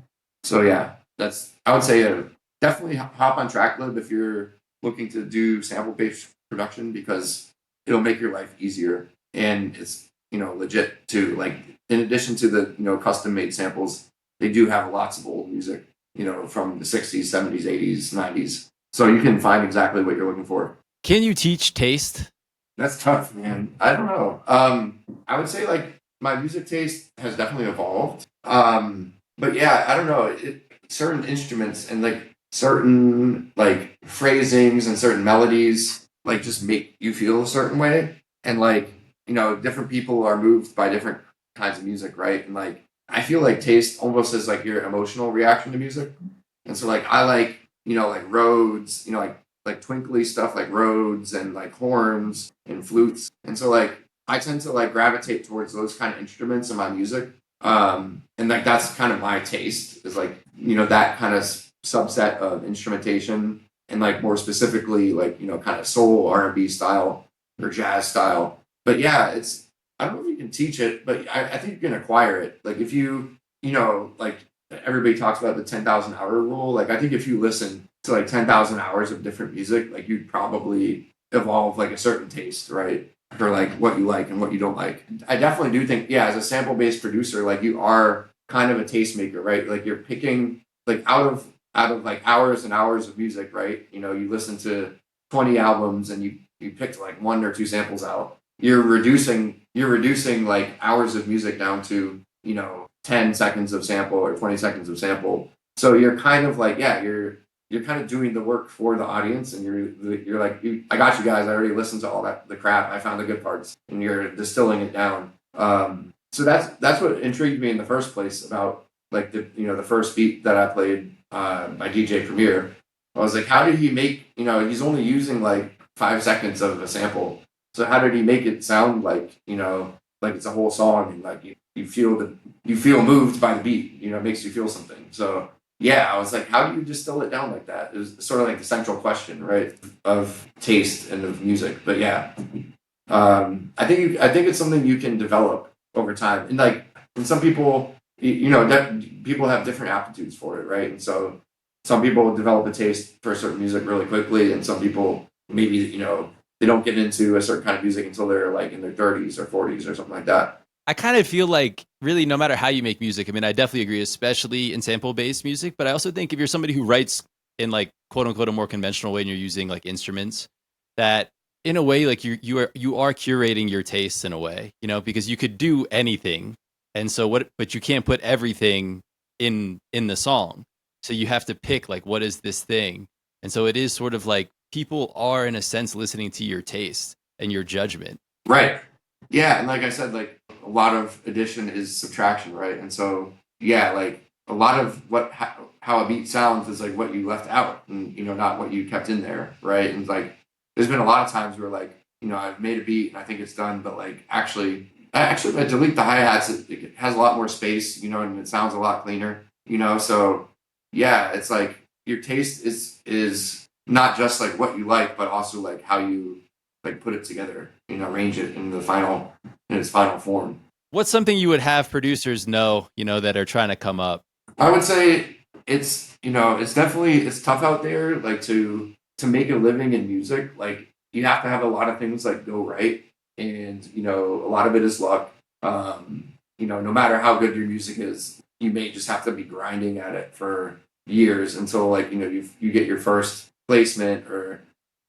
So yeah, I would say definitely hop on tracklib if you're looking to do sample based production, because it'll make your life easier, and it's legit too. Like in addition to the custom made samples, they do have lots of old music from the 60s, 70s, 80s, 90s, so you can find exactly what you're looking for. Can you teach taste? That's tough, man. I don't know. I would say like my music taste has definitely evolved. But yeah, I don't know. Certain instruments and like certain like phrasings and certain melodies like just make you feel a certain way, and like different people are moved by different kinds of music, right? And like I feel like taste almost is like your emotional reaction to music, and so like I like like Rhodes, like twinkly stuff like Rhodes and like horns and flutes, and so like I tend to like gravitate towards those kind of instruments in my music. And like that's kind of my taste, is like that kind of subset of instrumentation, and like more specifically like kind of soul R&B style or jazz style. But yeah, I don't know if you can teach it, but I think you can acquire it. Like if like everybody talks about the 10,000 hour rule. Like I think if you listen to like 10,000 hours of different music, like you'd probably evolve like a certain taste, right? For like what you like and what you don't like. I definitely do think, yeah, as a sample based producer, like you are kind of a tastemaker, right? Like you're picking like out of like hours and hours of music, right? You listen to 20 albums and you picked like one or two samples out. You're reducing like hours of music down to 10 seconds of sample or 20 seconds of sample. So you're kind of like, yeah, you're kind of doing the work for the audience, and you're like, I got you guys. I already listened to all the crap. I found the good parts, and you're distilling it down. So that's what intrigued me in the first place about like the first beat that I played by DJ Premier. I was like, how did he make he's only using like 5 seconds of a sample. So how did he make it sound like like it's a whole song, and like you feel moved by the beat. It makes you feel something. So yeah, I was like, how do you distill it down like that? It was sort of like the central question, right, of taste and of music. But yeah, I think it's something you can develop over time, and like, and some people, people have different aptitudes for it, right? And so some people develop a taste for certain music really quickly, and some people maybe they don't get into a certain kind of music until they're like in their 30s or 40s or something like that. I kind of feel like really no matter how you make music, I mean, I definitely agree, especially in sample based music. But I also think if you're somebody who writes in like quote unquote a more conventional way and you're using like instruments, that in a way like you are curating your tastes in a way, because you could do anything. And so but you can't put everything in the song. So you have to pick like what is this thing? And so it is sort of like people are in a sense listening to your taste and your judgment. Right. Yeah, and like I said, like a lot of addition is subtraction, right? And so yeah, like a lot of how a beat sounds is like what you left out, and not what you kept in there, right? And like there's been a lot of times where like I've made a beat and I think it's done, but like actually if I delete the hi-hats, it has a lot more space, and it sounds a lot cleaner, so yeah, it's like your taste is not just like what you like, but also like how you like put it together, arrange it in its final form. What's something you would have producers know, that are trying to come up? I would say it's it's tough out there, like to make a living in music. Like you have to have a lot of things like go right, and a lot of it is luck. No matter how good your music is, you may just have to be grinding at it for years until like, you get your first placement or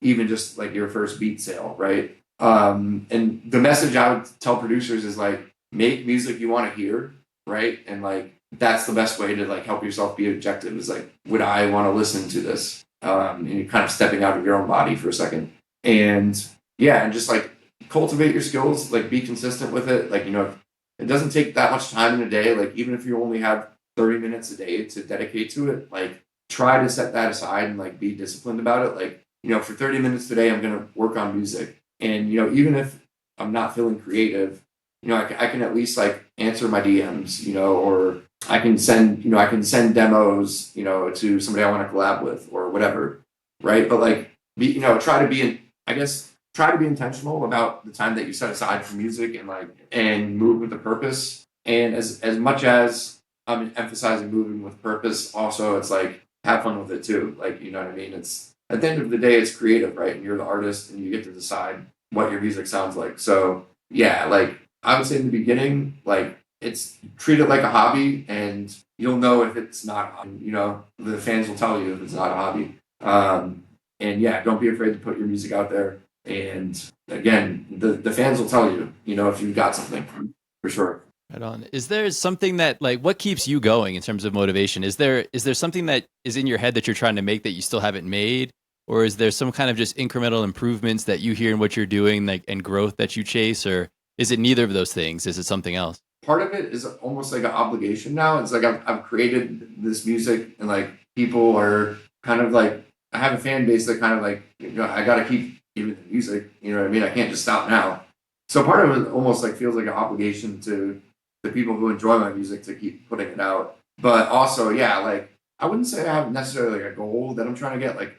even just like your first beat sale, right? And the message I would tell producers is like, make music you want to hear, right? And like, that's the best way to like help yourself be objective is like, would I want to listen to this? And you're kind of stepping out of your own body for a second. And yeah, and just like cultivate your skills, like be consistent with it. Like, it doesn't take that much time in a day. Like, even if you only have 30 minutes a day to dedicate to it, like, try to set that aside and like be disciplined about it. Like, for 30 minutes today, I'm going to work on music. And, even if I'm not feeling creative, I can at least like answer my DMs, or I can send demos, to somebody I want to collab with or whatever. Right. But like, try to be intentional about the time that you set aside for music and move with a purpose. And as much as I'm emphasizing moving with purpose, also it's like have fun with it too. Like, you know what I mean? It's at the end of the day, it's creative, right? And you're the artist and you get to decide what your music sounds like. So yeah, like I would say in the beginning, like treat it like a hobby and you'll know if it's not, the fans will tell you if it's not a hobby. And yeah, don't be afraid to put your music out there. And again, the fans will tell you, if you've got something for sure. Right on. Is there something that like what keeps you going in terms of motivation? Is there something that is in your head that you're trying to make that you still haven't made? Or is there some kind of just incremental improvements that you hear in what you're doing, like and growth that you chase? Or is it neither of those things? Is it something else? Part of it is almost like an obligation now. It's like I've created this music and like people are kind of like I have a fan base that kind of like I gotta keep giving the music, you know what I mean? I can't just stop now. So part of it almost like feels like an obligation to the people who enjoy my music to keep putting it out. But also, yeah, like I wouldn't say I have necessarily like a goal that I'm trying to get. Like,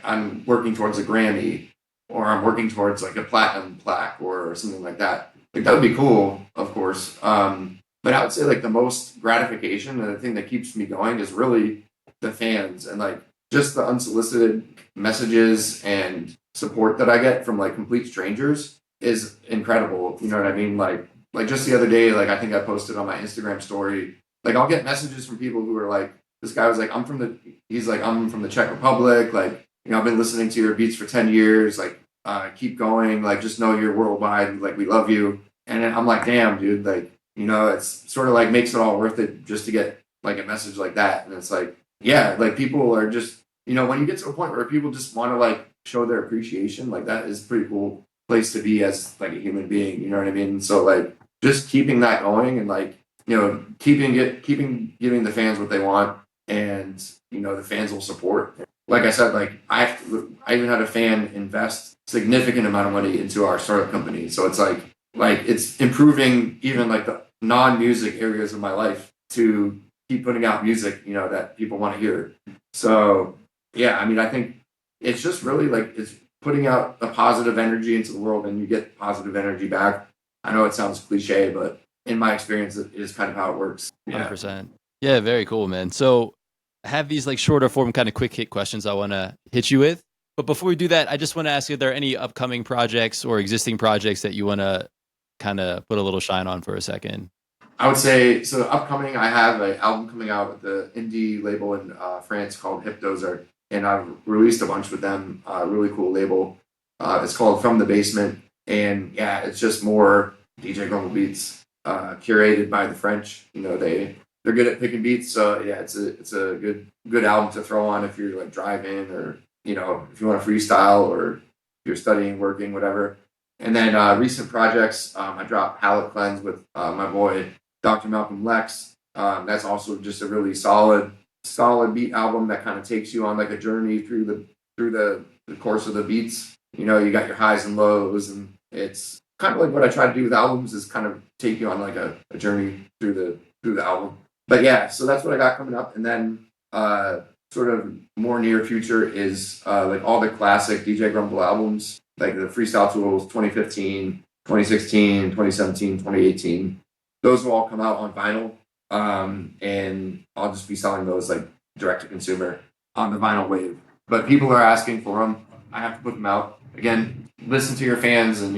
I'm working towards a Grammy or I'm working towards like a platinum plaque or something like that. Like that would be cool, of course. But I would say like the most gratification and the thing that keeps me going is really the fans and like just the unsolicited messages and support that I get from like complete strangers is incredible. You know what I mean? Like just the other day, like I think I posted on my Instagram story, like I'll get messages from people who are like, this guy was like, I'm from the Czech Republic. Like, I've been listening to your beats for 10 years. Like, keep going. Like, just know you're worldwide. Like, we love you. And then I'm like, damn, dude. Like, it's sort of like makes it all worth it just to get like a message like that. And it's like, yeah, like people are just, when you get to a point where people just want to like show their appreciation, like that is a pretty cool place to be as like a human being. You know what I mean? So like just keeping that going and like, keeping giving the fans what they want and, the fans will support. Like I said, like I even had a fan invest significant amount of money into our startup company. So it's like it's improving even like the non-music areas of my life to keep putting out music, that people want to hear. So yeah, I mean, I think it's just really like it's putting out a positive energy into the world and you get positive energy back. I know it sounds cliche, but in my experience, it is kind of how it works. 100%. Yeah, very cool, man. So I have these like shorter form kind of quick hit questions I want to hit you with. But before we do that, I just want to ask you, are there any upcoming projects or existing projects that you want to kind of put a little shine on for a second? I would say, so upcoming, I have an album coming out with the indie label in France called Hip Dozer, and I've released a bunch with them, really cool label. It's called From the Basement, and yeah, it's just more DJ Grumble beats, curated by the French. They're good at picking beats, so yeah, it's a good album to throw on if you're like driving or if you want to freestyle or if you're studying, working, whatever. And then recent projects, I dropped Palette Cleanse with my boy Dr. Malcolm Lex. That's also just a really solid beat album that kind of takes you on like a journey through the course of the beats. You got your highs and lows, and it's kind of like what I try to do with albums is kind of take you on like a journey through the album. But yeah, so that's what I got coming up, and then sort of more near future is like all the classic DJ Grumble albums, like the Freestyle Tools 2015, 2016, 2017, 2018. Those will all come out on vinyl, and I'll just be selling those like direct to consumer on the vinyl wave. But people are asking for them. I have to put them out. Again, listen to your fans and,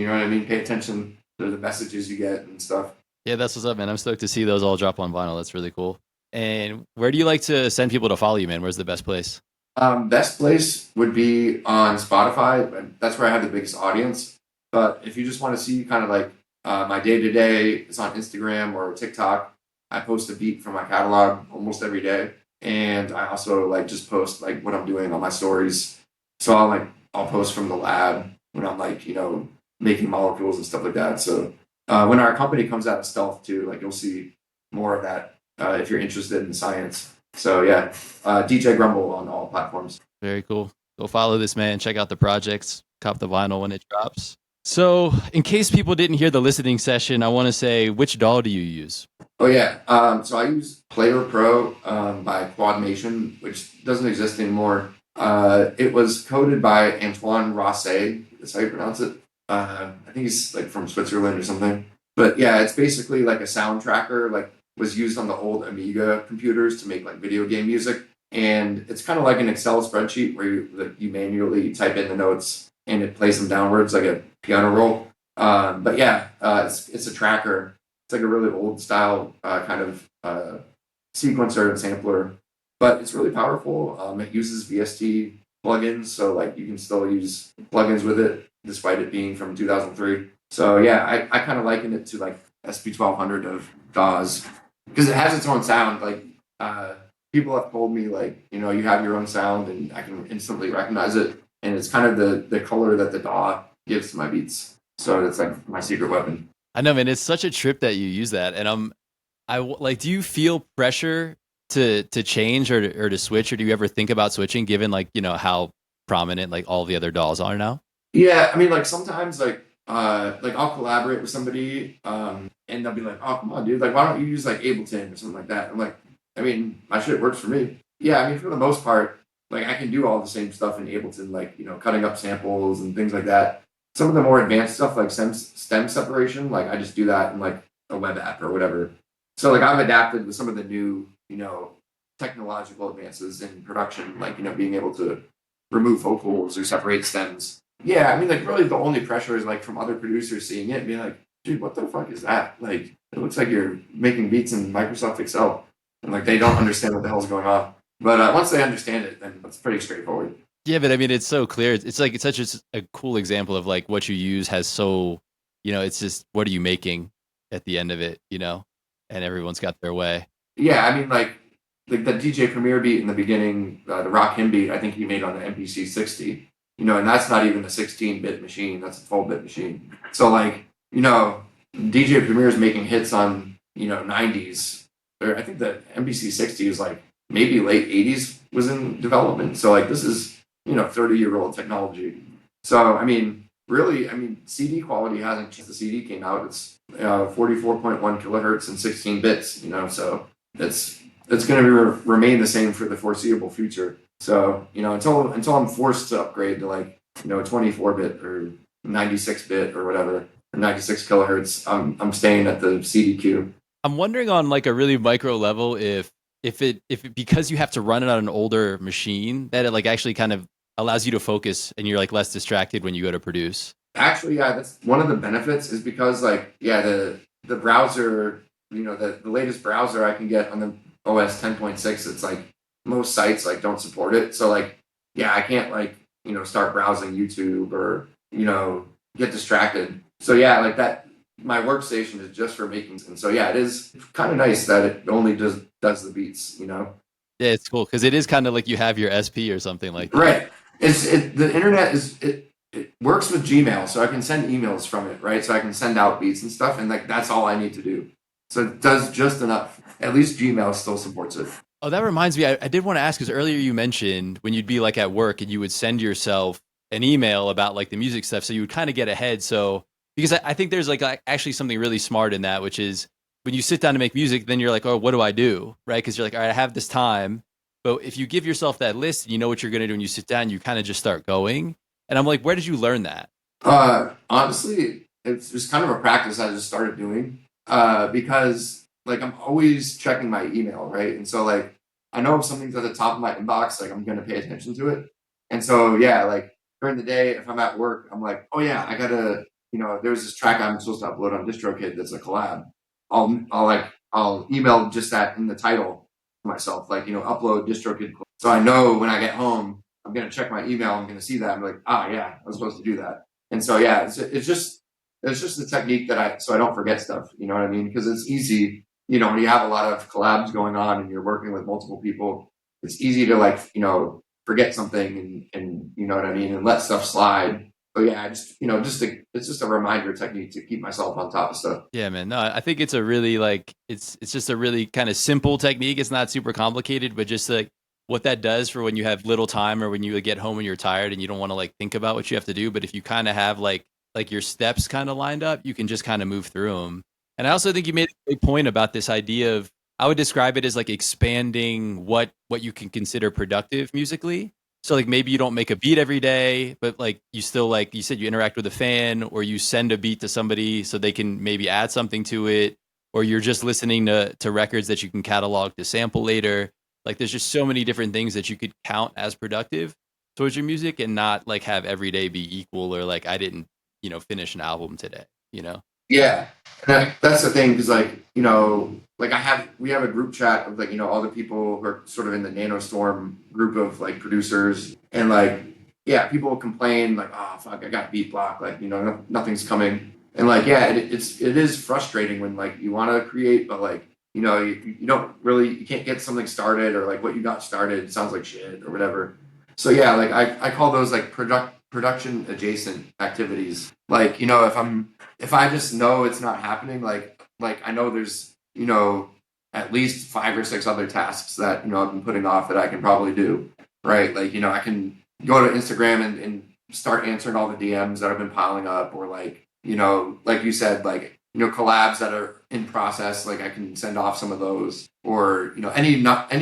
pay attention to the messages you get and stuff. Yeah, that's what's up, man. I'm stoked to see those all drop on vinyl. That's really cool. And where do you like to send people to follow you, man? Where's the best place? Best place would be on Spotify. That's where I have the biggest audience. But if you just want to see kind of like my day to day, it's on Instagram or TikTok. I post a beat from my catalog almost every day, and I also like just post like what I'm doing on my stories. So I'll post from the lab when I'm like making molecules and stuff like that. So when our company comes out of stealth too, like you'll see more of that if you're interested in science. So yeah, DJ Grumble on all platforms. Very cool. Go follow this man. Check out the projects. Cop the vinyl when it drops. So, in case people didn't hear the listening session, I want to say, which DAW do you use? Oh yeah, so I use Player Pro by Quad Nation, which doesn't exist anymore. It was coded by Antoine Rosset. That's how you pronounce it. I think he's like from Switzerland or something. But yeah, it's basically like a sound tracker, like was used on the old Amiga computers to make like video game music. And it's kind of like an Excel spreadsheet where you manually type in the notes and it plays them downwards like a piano roll. But yeah, it's a tracker. It's like a really old style kind of sequencer and sampler, but it's really powerful. It uses VST plugins, so like you can still use plugins with it despite it being from 2003. So yeah, I kind of liken it to like SP1200 of DAWs because it has its own sound. Like people have told me like you have your own sound and I can instantly recognize it, and it's kind of the color that the DAW gives to my beats. So it's like my secret weapon. I know, man. It's such a trip that you use that, and like. Do you feel pressure to change or to switch, or do you ever think about switching, given like how prominent like all the other DAWs are now? Yeah, I mean, like sometimes, like I'll collaborate with somebody, and they'll be like, "Oh, come on, dude! Like, why don't you use like Ableton or something like that?" I'm like, I mean, my shit works for me. Yeah, I mean, for the most part, like I can do all the same stuff in Ableton, like cutting up samples and things like that. Some of the more advanced stuff, like stem separation, like I just do that in like a web app or whatever. So like I've adapted with some of the new, technological advances in production, like being able to remove vocals or separate stems. Yeah, I mean, like really the only pressure is like from other producers seeing it and being like, dude, what the fuck is that? Like, it looks like you're making beats in Microsoft Excel, and like they don't understand what the hell's going on. But once they understand it, then it's pretty straightforward. Yeah, but I mean, it's so clear. It's like it's such a cool example of like what you use has so, it's just what are you making at the end of it, and everyone's got their way. Yeah, I mean, like the DJ Premier beat in the beginning, the Rock Him beat, I think he made on the MPC 60. And that's not even a 16-bit machine; that's a 12-bit machine. So like, DJ Premier is making hits on 90s. Or I think the MPC 60 is like maybe late 80s was in development. So like this is 30-year-old technology. So I mean, really, I mean, CD quality hasn't changed. The CD came out; it's 44.1 kilohertz and 16 bits. So it's going to remain the same for the foreseeable future. So until I'm forced to upgrade to like 24 bit or 96 bit or whatever, or 96 kilohertz, I'm staying at the CDQ. I'm wondering on like a really micro level if because you have to run it on an older machine that it like actually kind of allows you to focus and you're like less distracted when you go to produce. Actually, yeah, that's one of the benefits is because like yeah, the browser, the latest browser I can get on the OS 10.6, it's like most sites like don't support it. So like yeah, I can't like, start browsing YouTube or, get distracted. So yeah, like that my workstation is just for making, and so yeah, it is kind of nice that it only does the beats. Yeah, it's cool because it is kind of like you have your SP or something like that. Right. The internet it works with Gmail, so I can send emails from it, right? So I can send out beats and stuff, and like that's all I need to do. So it does just enough. At least Gmail still supports it. Oh, that reminds me. I did want to ask because earlier you mentioned when you'd be like at work and you would send yourself an email about like the music stuff, so you would kind of get ahead. So because I think there's like actually something really smart in that, which is when you sit down to make music, then you're like, oh, what do I do, right? Because you're like, all right, I have this time. But if you give yourself that list, and you know what you're going to do when you sit down, you kind of just start going. And I'm like, where did you learn that? Honestly, it's just kind of a practice I just started doing because like I'm always checking my email, right? And so like I know if something's at the top of my inbox, like I'm going to pay attention to it. And so yeah, like during the day, if I'm at work, I'm like, oh yeah, I gotta, there's this track I'm supposed to upload on DistroKid that's a collab. I'll email just that in the title, myself, like, upload DistroKid. So I know when I get home, I'm going to check my email. I'm going to see that. I'm like, yeah, I was supposed to do that. And so, yeah, it's just the technique so I don't forget stuff. You know what I mean? Because it's easy, when you have a lot of collabs going on and you're working with multiple people, it's easy to like, forget something and you know what I mean? And let stuff slide. But yeah, it's just a reminder technique to keep myself on top of stuff. Yeah, man. No, I think it's a really like it's just a really kind of simple technique. It's not super complicated, but just like what that does for when you have little time or when you get home and you're tired and you don't want to like think about what you have to do. But if you kind of have like your steps kind of lined up, you can just kind of move through them. And I also think you made a big point about this idea of I would describe it as like expanding what you can consider productive musically. So like maybe you don't make a beat every day, but like you still like you said you interact with a fan or you send a beat to somebody so they can maybe add something to it, or you're just listening to records that you can catalog to sample later. Like there's just so many different things that you could count as productive towards your music and not like have every day be equal or like I didn't, finish an album today, you know? Yeah, and that's the thing because like like we have a group chat of like all the people who are sort of in the Nanostorm group of like producers and like yeah, people will complain like oh fuck I got beat block like nothing's coming and like yeah it is frustrating when like you want to create but like you don't really you can't get something started or like what you got started sounds like shit or whatever. So yeah, like I call those like production adjacent activities. Like if I just know it's not happening, like I know there's at least 5 or 6 other tasks that I've been putting off that I can probably do, right? Like I can go to Instagram and start answering all the DMs that have been piling up, or like like you said, like collabs that are in process, like I can send off some of those, or any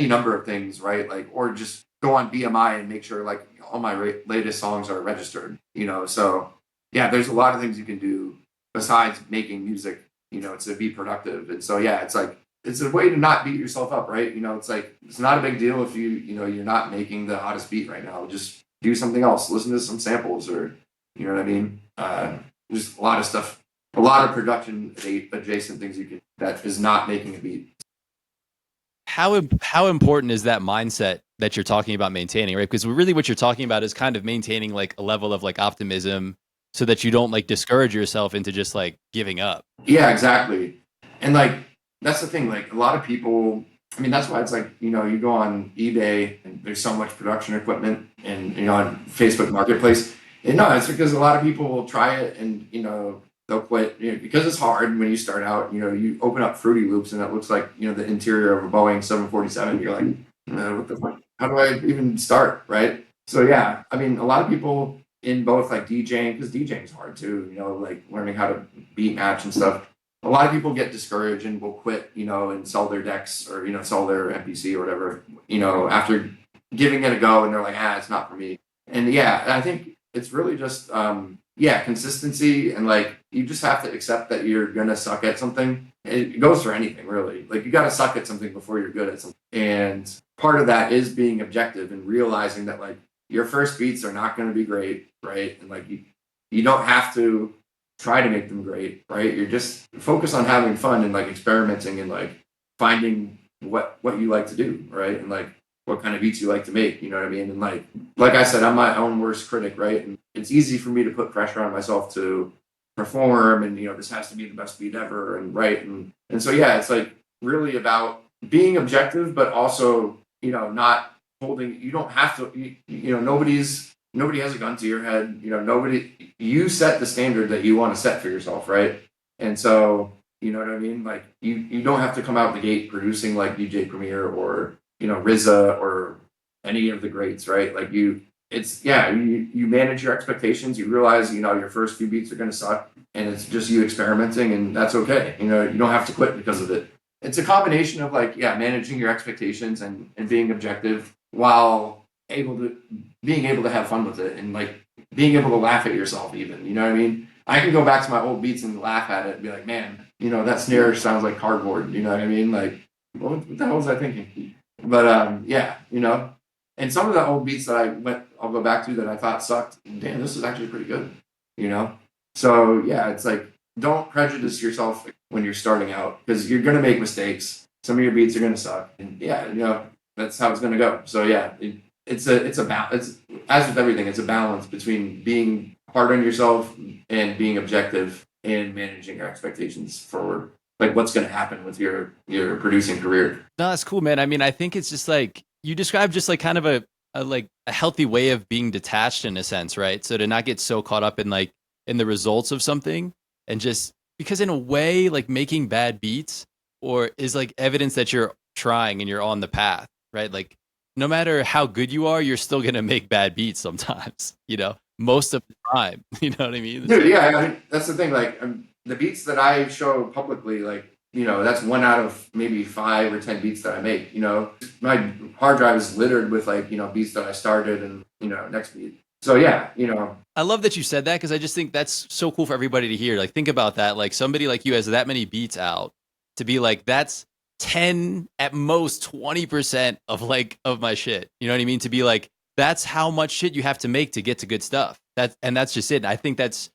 number of things, right? Like or just go on BMI and make sure like all my latest songs are registered, so yeah, there's a lot of things you can do besides making music, to be productive. And so, yeah, it's like, it's a way to not beat yourself up, right? It's like, it's not a big deal if you're not making the hottest beat right now. Just do something else, listen to some samples or, you know what I mean? There's a lot of stuff, a lot of production adjacent things you can, that is not making a beat. How important is that mindset that you're talking about maintaining, right? Because really what you're talking about is kind of maintaining like a level of like optimism so that you don't like discourage yourself into just like giving up. Yeah, exactly. And like that's the thing, like a lot of people I mean that's why it's like, you go on eBay and there's so much production equipment and on Facebook Marketplace. And no, it's because a lot of people will try it and they'll quit because it's hard when you start out. You open up Fruity Loops and it looks like the interior of a Boeing 747. You're like, what the fuck? How do I even start, right? So yeah, I mean, a lot of people in both like DJing, because DJing is hard too. Like learning how to beat match and stuff. A lot of people get discouraged and will quit, and sell their decks or sell their MPC or whatever, after giving it a go, and they're like, it's not for me. And yeah, I think it's really just consistency, and like you just have to accept that you're gonna suck at something. It goes for anything really. Like you gotta suck at something before you're good at something. And part of that is being objective and realizing that like your first beats are not gonna be great, right? And like you don't have to try to make them great, right? You're just focus on having fun and like experimenting and like finding what you like to do, right? And like what kind of beats you like to make, you know what I mean? And like I said, I'm my own worst critic, right? And it's easy for me to put pressure on myself to perform and this has to be the best beat ever and right and so yeah, it's like really about being objective but also not holding, you don't have to nobody has a gun to your head, you set the standard that you want to set for yourself, right? And so you know what I mean, like you don't have to come out the gate producing like DJ Premier or RZA or any of the greats, right? Like you manage your expectations. You realize your first few beats are going to suck and it's just you experimenting, and that's okay. You don't have to quit because of it. It's a combination of like managing your expectations and being objective while being able to have fun with it and like being able to laugh at yourself even, you know what I mean? I can go back to my old beats and laugh at it and be like, man, that snare sounds like cardboard, you know what I mean? Like what the hell was I thinking? But and some of the old beats that I'll go back to that I thought sucked, damn, this is actually pretty good, So yeah, it's like don't prejudice yourself when you're starting out because you're gonna make mistakes. some of your beats are gonna suck, and yeah, that's how it's gonna go. So yeah, it's a balance. It's, as with everything, it's a balance between being hard on yourself and being objective and managing your expectations for like what's gonna happen with your producing career. No, that's cool, man. I mean, I think it's just like you described just like kind of a like a healthy way of being detached in a sense, right? So to not get so caught up in like in the results of something and just because in a way, like making bad beats or is like evidence that you're trying and you're on the path, right? Like no matter how good you are, you're still gonna make bad beats sometimes, most of the time. You know what I mean? It's Dude, like, yeah, I mean, that's the thing. Like, the beats that I show publicly, like, that's one out of maybe 5 or 10 beats that I make. My hard drive is littered with like, beats that I started and next beat. So yeah, I love that you said that because I just think that's so cool for everybody to hear. Like, think about that. Like, somebody like you has that many beats out to be like, that's 10 at most 20% of like of my shit. You know what I mean? To be like, that's how much shit you have to make to get to good stuff. That's just it. I think that's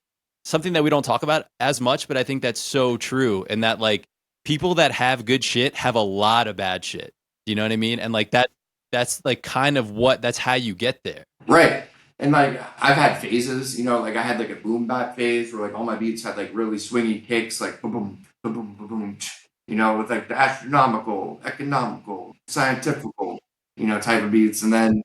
something that we don't talk about as much, but I think that's so true. And that like people that have good shit have a lot of bad shit. You know what I mean? And like that's like kind of that's how you get there. right. And like I've had phases, like I had like a boom bap phase where like all my beats had like really swingy kicks, like boom boom boom boom boom boom, with like the astronomical, economical, scientifical, type of beats. And then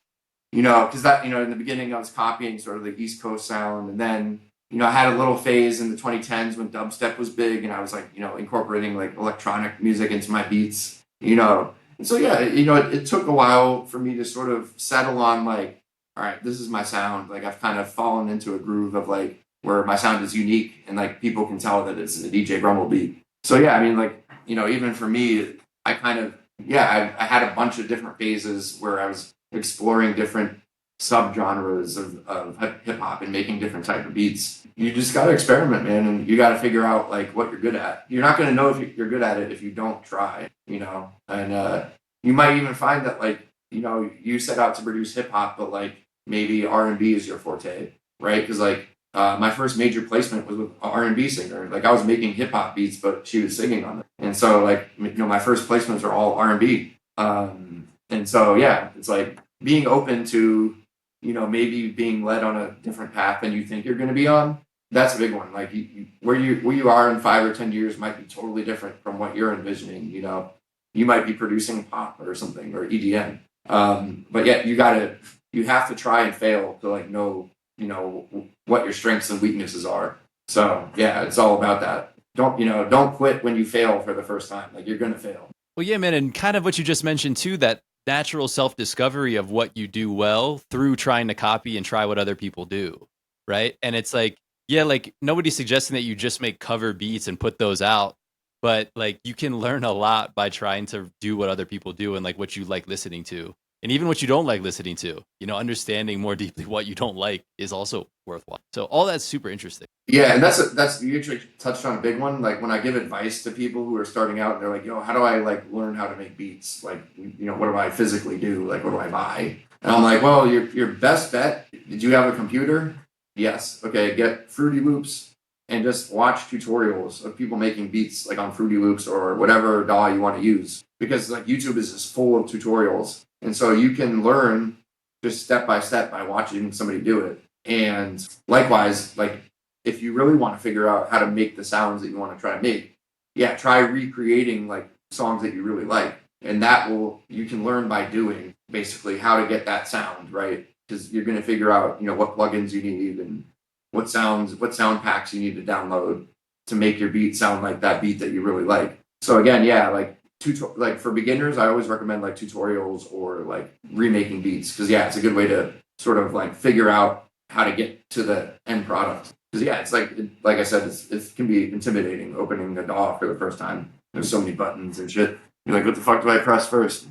because that, in the beginning I was copying sort of the East Coast sound, and then I had a little phase in the 2010s when dubstep was big, and I was like incorporating like electronic music into my beats, And so yeah, it took a while for me to sort of settle on like, all right, this is my sound. Like I've kind of fallen into a groove of like where my sound is unique, and like people can tell that it's a DJ Grumble beat. So yeah, I mean like even for me, I kind of I had a bunch of different phases where I was exploring different subgenres of hip hop and making different type of beats. You just got to experiment, man, and you got to figure out like what you're good at. You're not going to know if you're good at it if you don't try, And you might even find that like you set out to produce hip hop, but like maybe R&B is your forte, right? Because like my first major placement was with an R&B singer. Like I was making hip hop beats, but she was singing on it, and so like my first placements are all R&B. And so yeah, it's like being open to maybe being led on a different path than you think you're going to be on. That's a big one. Like where you are in 5 or 10 years might be totally different from what you're envisioning. You might be producing pop or something or EDM. But yet you have to try and fail to like know what your strengths and weaknesses are. So yeah, it's all about that. Don't quit when you fail for the first time. Like you're gonna fail. Well, yeah, man, and kind of what you just mentioned too, that natural self-discovery of what you do well through trying to copy and try what other people do, right? And it's like, yeah, like nobody's suggesting that you just make cover beats and put those out, but like you can learn a lot by trying to do what other people do and like what you like listening to. And even what you don't like listening to, understanding more deeply what you don't like is also worthwhile. So all that's super interesting. Yeah, and that's you actually touched on a big one. Like when I give advice to people who are starting out, and they're like, "Yo, how do I like learn how to make beats? Like, what do I physically do? Like, what do I buy?" And I'm like, "Well, your best bet. Did you have a computer? Yes. Okay, get Fruity Loops and just watch tutorials of people making beats like on Fruity Loops or whatever DAW you want to use, because like YouTube is just full of tutorials, and so you can learn just step by step by watching somebody do it. And likewise, like if you really want to figure out how to make the sounds that you want to try to make, yeah, try recreating like songs that you really like. And you can learn by doing basically how to get that sound, right? Because you're going to figure out, what plugins you need and what sound packs you need to download to make your beat sound like that beat that you really like. So again, yeah, like for beginners, I always recommend like tutorials or like remaking beats, because yeah, it's a good way to sort of like figure out how to get to the end product. Because yeah, it's like I said, it can be intimidating opening a DAW for the first time. There's so many buttons and shit. You're like, what the fuck do I press first?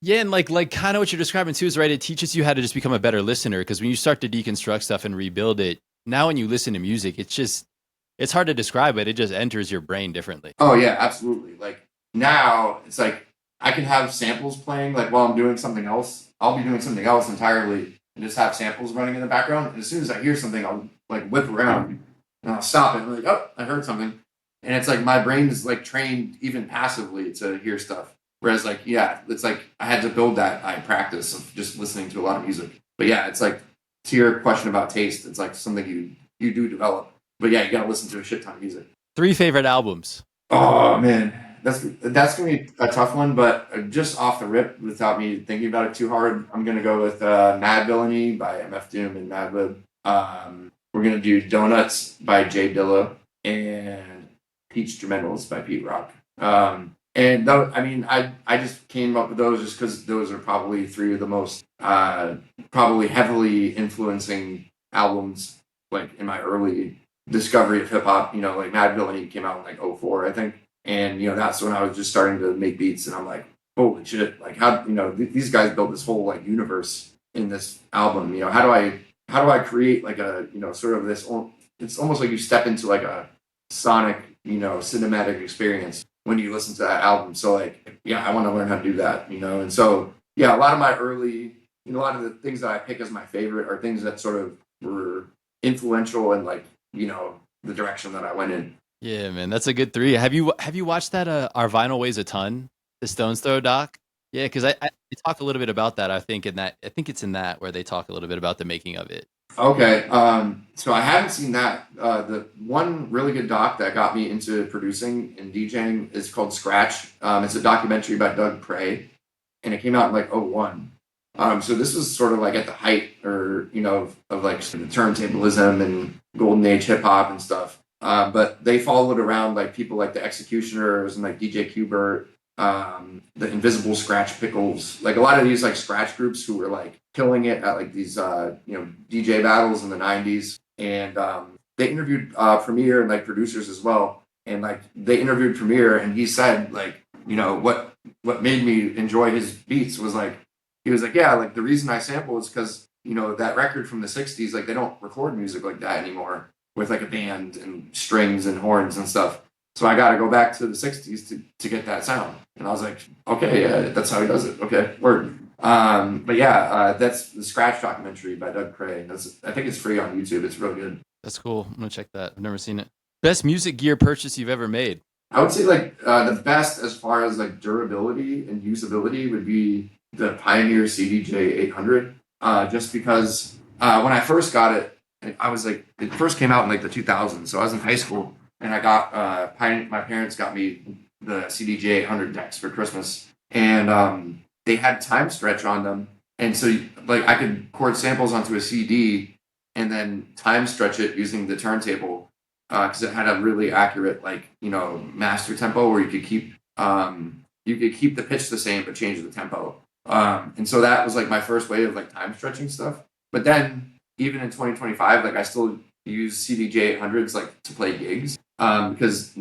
Yeah, and like kind of what you're describing too is right. It teaches you how to just become a better listener, because when you start to deconstruct stuff and rebuild it, now when you listen to music, it's hard to describe it. It just enters your brain differently. Oh yeah, absolutely. Like now it's like I can have samples playing like while I'm doing something else. I'll be doing something else entirely and just have samples running in the background. And as soon as I hear something, I'll like whip around and I'll stop it. And I'm like, oh, I heard something. And it's like my brain is like trained even passively to hear stuff. Whereas like, yeah, it's like I had to build that practice of just listening to a lot of music. But yeah, it's like to your question about taste, it's like something you do develop. But yeah, you gotta listen to a shit ton of music. 3 favorite albums. Oh man, that's gonna be a tough one. But just off the rip, without me thinking about it too hard, I'm gonna go with Mad Villainy by MF Doom and Madlib. We're gonna do Donuts by Jay Dilla and Peach Instrumentals by Pete Rock. And those, I mean, I just came up with those just because those are probably three of the most probably heavily influencing albums like in my early discovery of hip hop. You know, like Mad Villainy came out in like '04, I think, and you know that's when I was just starting to make beats, and I'm like, holy shit! Like how these guys built this whole like universe in this album. You know, how do I create like a sort of this? It's almost like you step into like a sonic cinematic experience when you listen to that album. So like, yeah, I want to learn how to do that, and so yeah, a lot of my early, a lot of the things that I pick as my favorite are things that sort of were influential and like the direction that I went in. Yeah, man, that's a good 3. Have you watched that Our Vinyl Weighs a Ton, the Stones Throw doc? Yeah, because I they talk a little bit about that. I think it's in that where they talk a little bit about the making of it. Okay, so I haven't seen that. The one really good doc that got me into producing and DJing is called Scratch. It's a documentary by Doug Prey, and it came out in like '01. So this was sort of like at the height, or of like sort of turntablism and golden age hip hop and stuff. But they followed around like people like the Executioners and like DJ Qbert, the Invisible Scratch Pickles, like a lot of these like scratch groups who were like killing it at like these DJ battles in the '90s, and they interviewed Premier and like producers as well, and like they interviewed Premier, and he said like what made me enjoy his beats was like he was like, yeah, like the reason I sample is because that record from the '60s, like they don't record music like that anymore with like a band and strings and horns and stuff. So I got to go back to the '60s to get that sound. And I was like, okay, yeah, that's how he does it. Okay, word. But yeah, that's the Scratch documentary by Doug Cray. I think it's free on YouTube. It's real good. That's cool. I'm gonna check that. I've never seen it. Best music gear purchase you've ever made? I would say like the best as far as like durability and usability would be the Pioneer CDJ 800. Just because when I first got it, I was like, it first came out in like the 2000s, so I was in high school, and I got my parents got me the CDJ 800 decks for Christmas, and they had time stretch on them, and so like I could record samples onto a CD and then time stretch it using the turntable because it had a really accurate like master tempo where you could keep the pitch the same but change the tempo. And so that was like my first way of like time stretching stuff. But then even in 2025, like I still use CDJ 800s like to play gigs because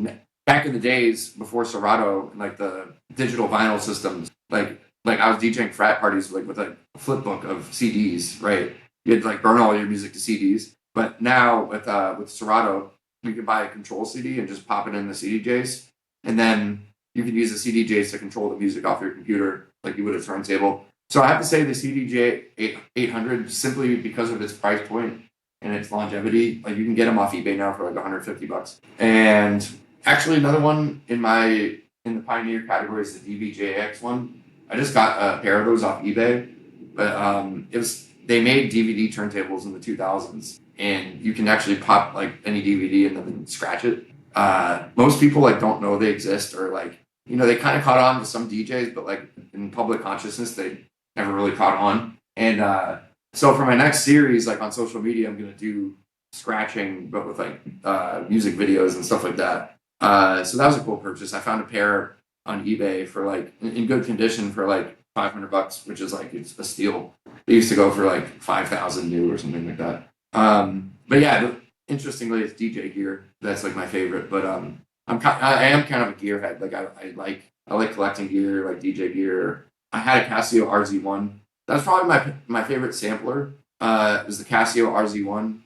back in the days before Serato and like the digital vinyl systems, like I was DJing frat parties like with like a flip book of CDs, right? You had to like burn all your music to CDs. But now with Serato, you can buy a control CD and just pop it in the CDJs, and then you can use the CDJs to control the music off your computer like you would a turntable. So I have to say the CDJ 800 simply because of its price point and its longevity. Like you can get them off eBay now for like $150. And actually another one in the Pioneer category is the DVJX one. I just got a pair of those off eBay, but they made DVD turntables in the 2000s, and you can actually pop like any DVD and then scratch it. Most people like don't know they exist, or like they kind of caught on to some DJs, but like in public consciousness they never really caught on. And so for my next series, like on social media, I'm gonna do scratching, but with like music videos and stuff like that. So that was a cool purchase. I found a pair on eBay for like in good condition for like $500, which is like it's a steal. They used to go for like 5,000 new or something like that. But yeah, interestingly, it's DJ gear. That's like my favorite. But I am kind of a gearhead. Like I like collecting gear, like DJ gear. I had a Casio RZ1. That's probably my favorite sampler. It was the Casio RZ1.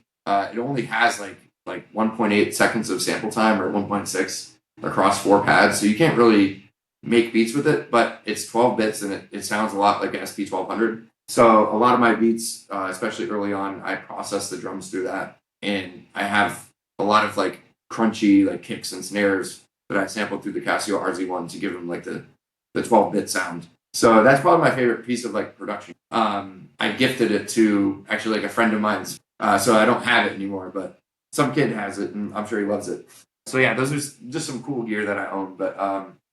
It only has like 1.8 seconds of sample time or 1.6 across 4 pads, so you can't really make beats with it. But it's 12 bits and it sounds a lot like an SP1200. So a lot of my beats, especially early on, I process the drums through that, and I have a lot of like crunchy like kicks and snares that I sampled through the Casio RZ1 to give them like the the 12-bit sound. So that's probably my favorite piece of like production. I gifted it to actually like a friend of mine's, so I don't have it anymore, but some kid has it, and I'm sure he loves it. So yeah, those are just some cool gear that I own. But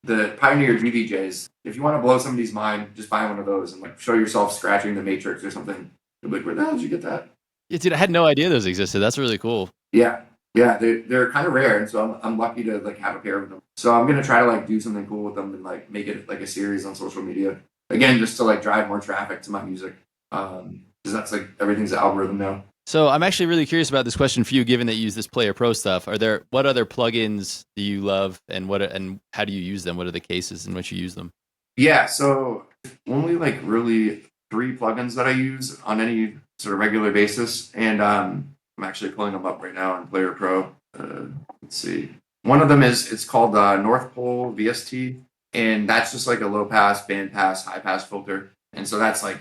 the Pioneer GVJs, if you want to blow somebody's mind, just buy one of those and like show yourself scratching the Matrix or something. You'll be like, where the hell did you get that? Yeah, dude, I had no idea those existed. That's really cool. Yeah, yeah, they're kind of rare, and so I'm lucky to like have a pair of them. So I'm gonna try to like do something cool with them and like make it like a series on social media. Again, just to like drive more traffic to my music, because that's like everything's an algorithm now. So I'm actually really curious about this question for you, given that you use this Player Pro stuff. What other plugins do you love, and how do you use them? What are the cases in which you use them? Yeah, so only like really 3 plugins that I use on any sort of regular basis, and I'm actually pulling them up right now in Player Pro. Let's see. One of them it's called North Pole VST, and that's just like a low pass, band pass, high pass filter. And so that's like,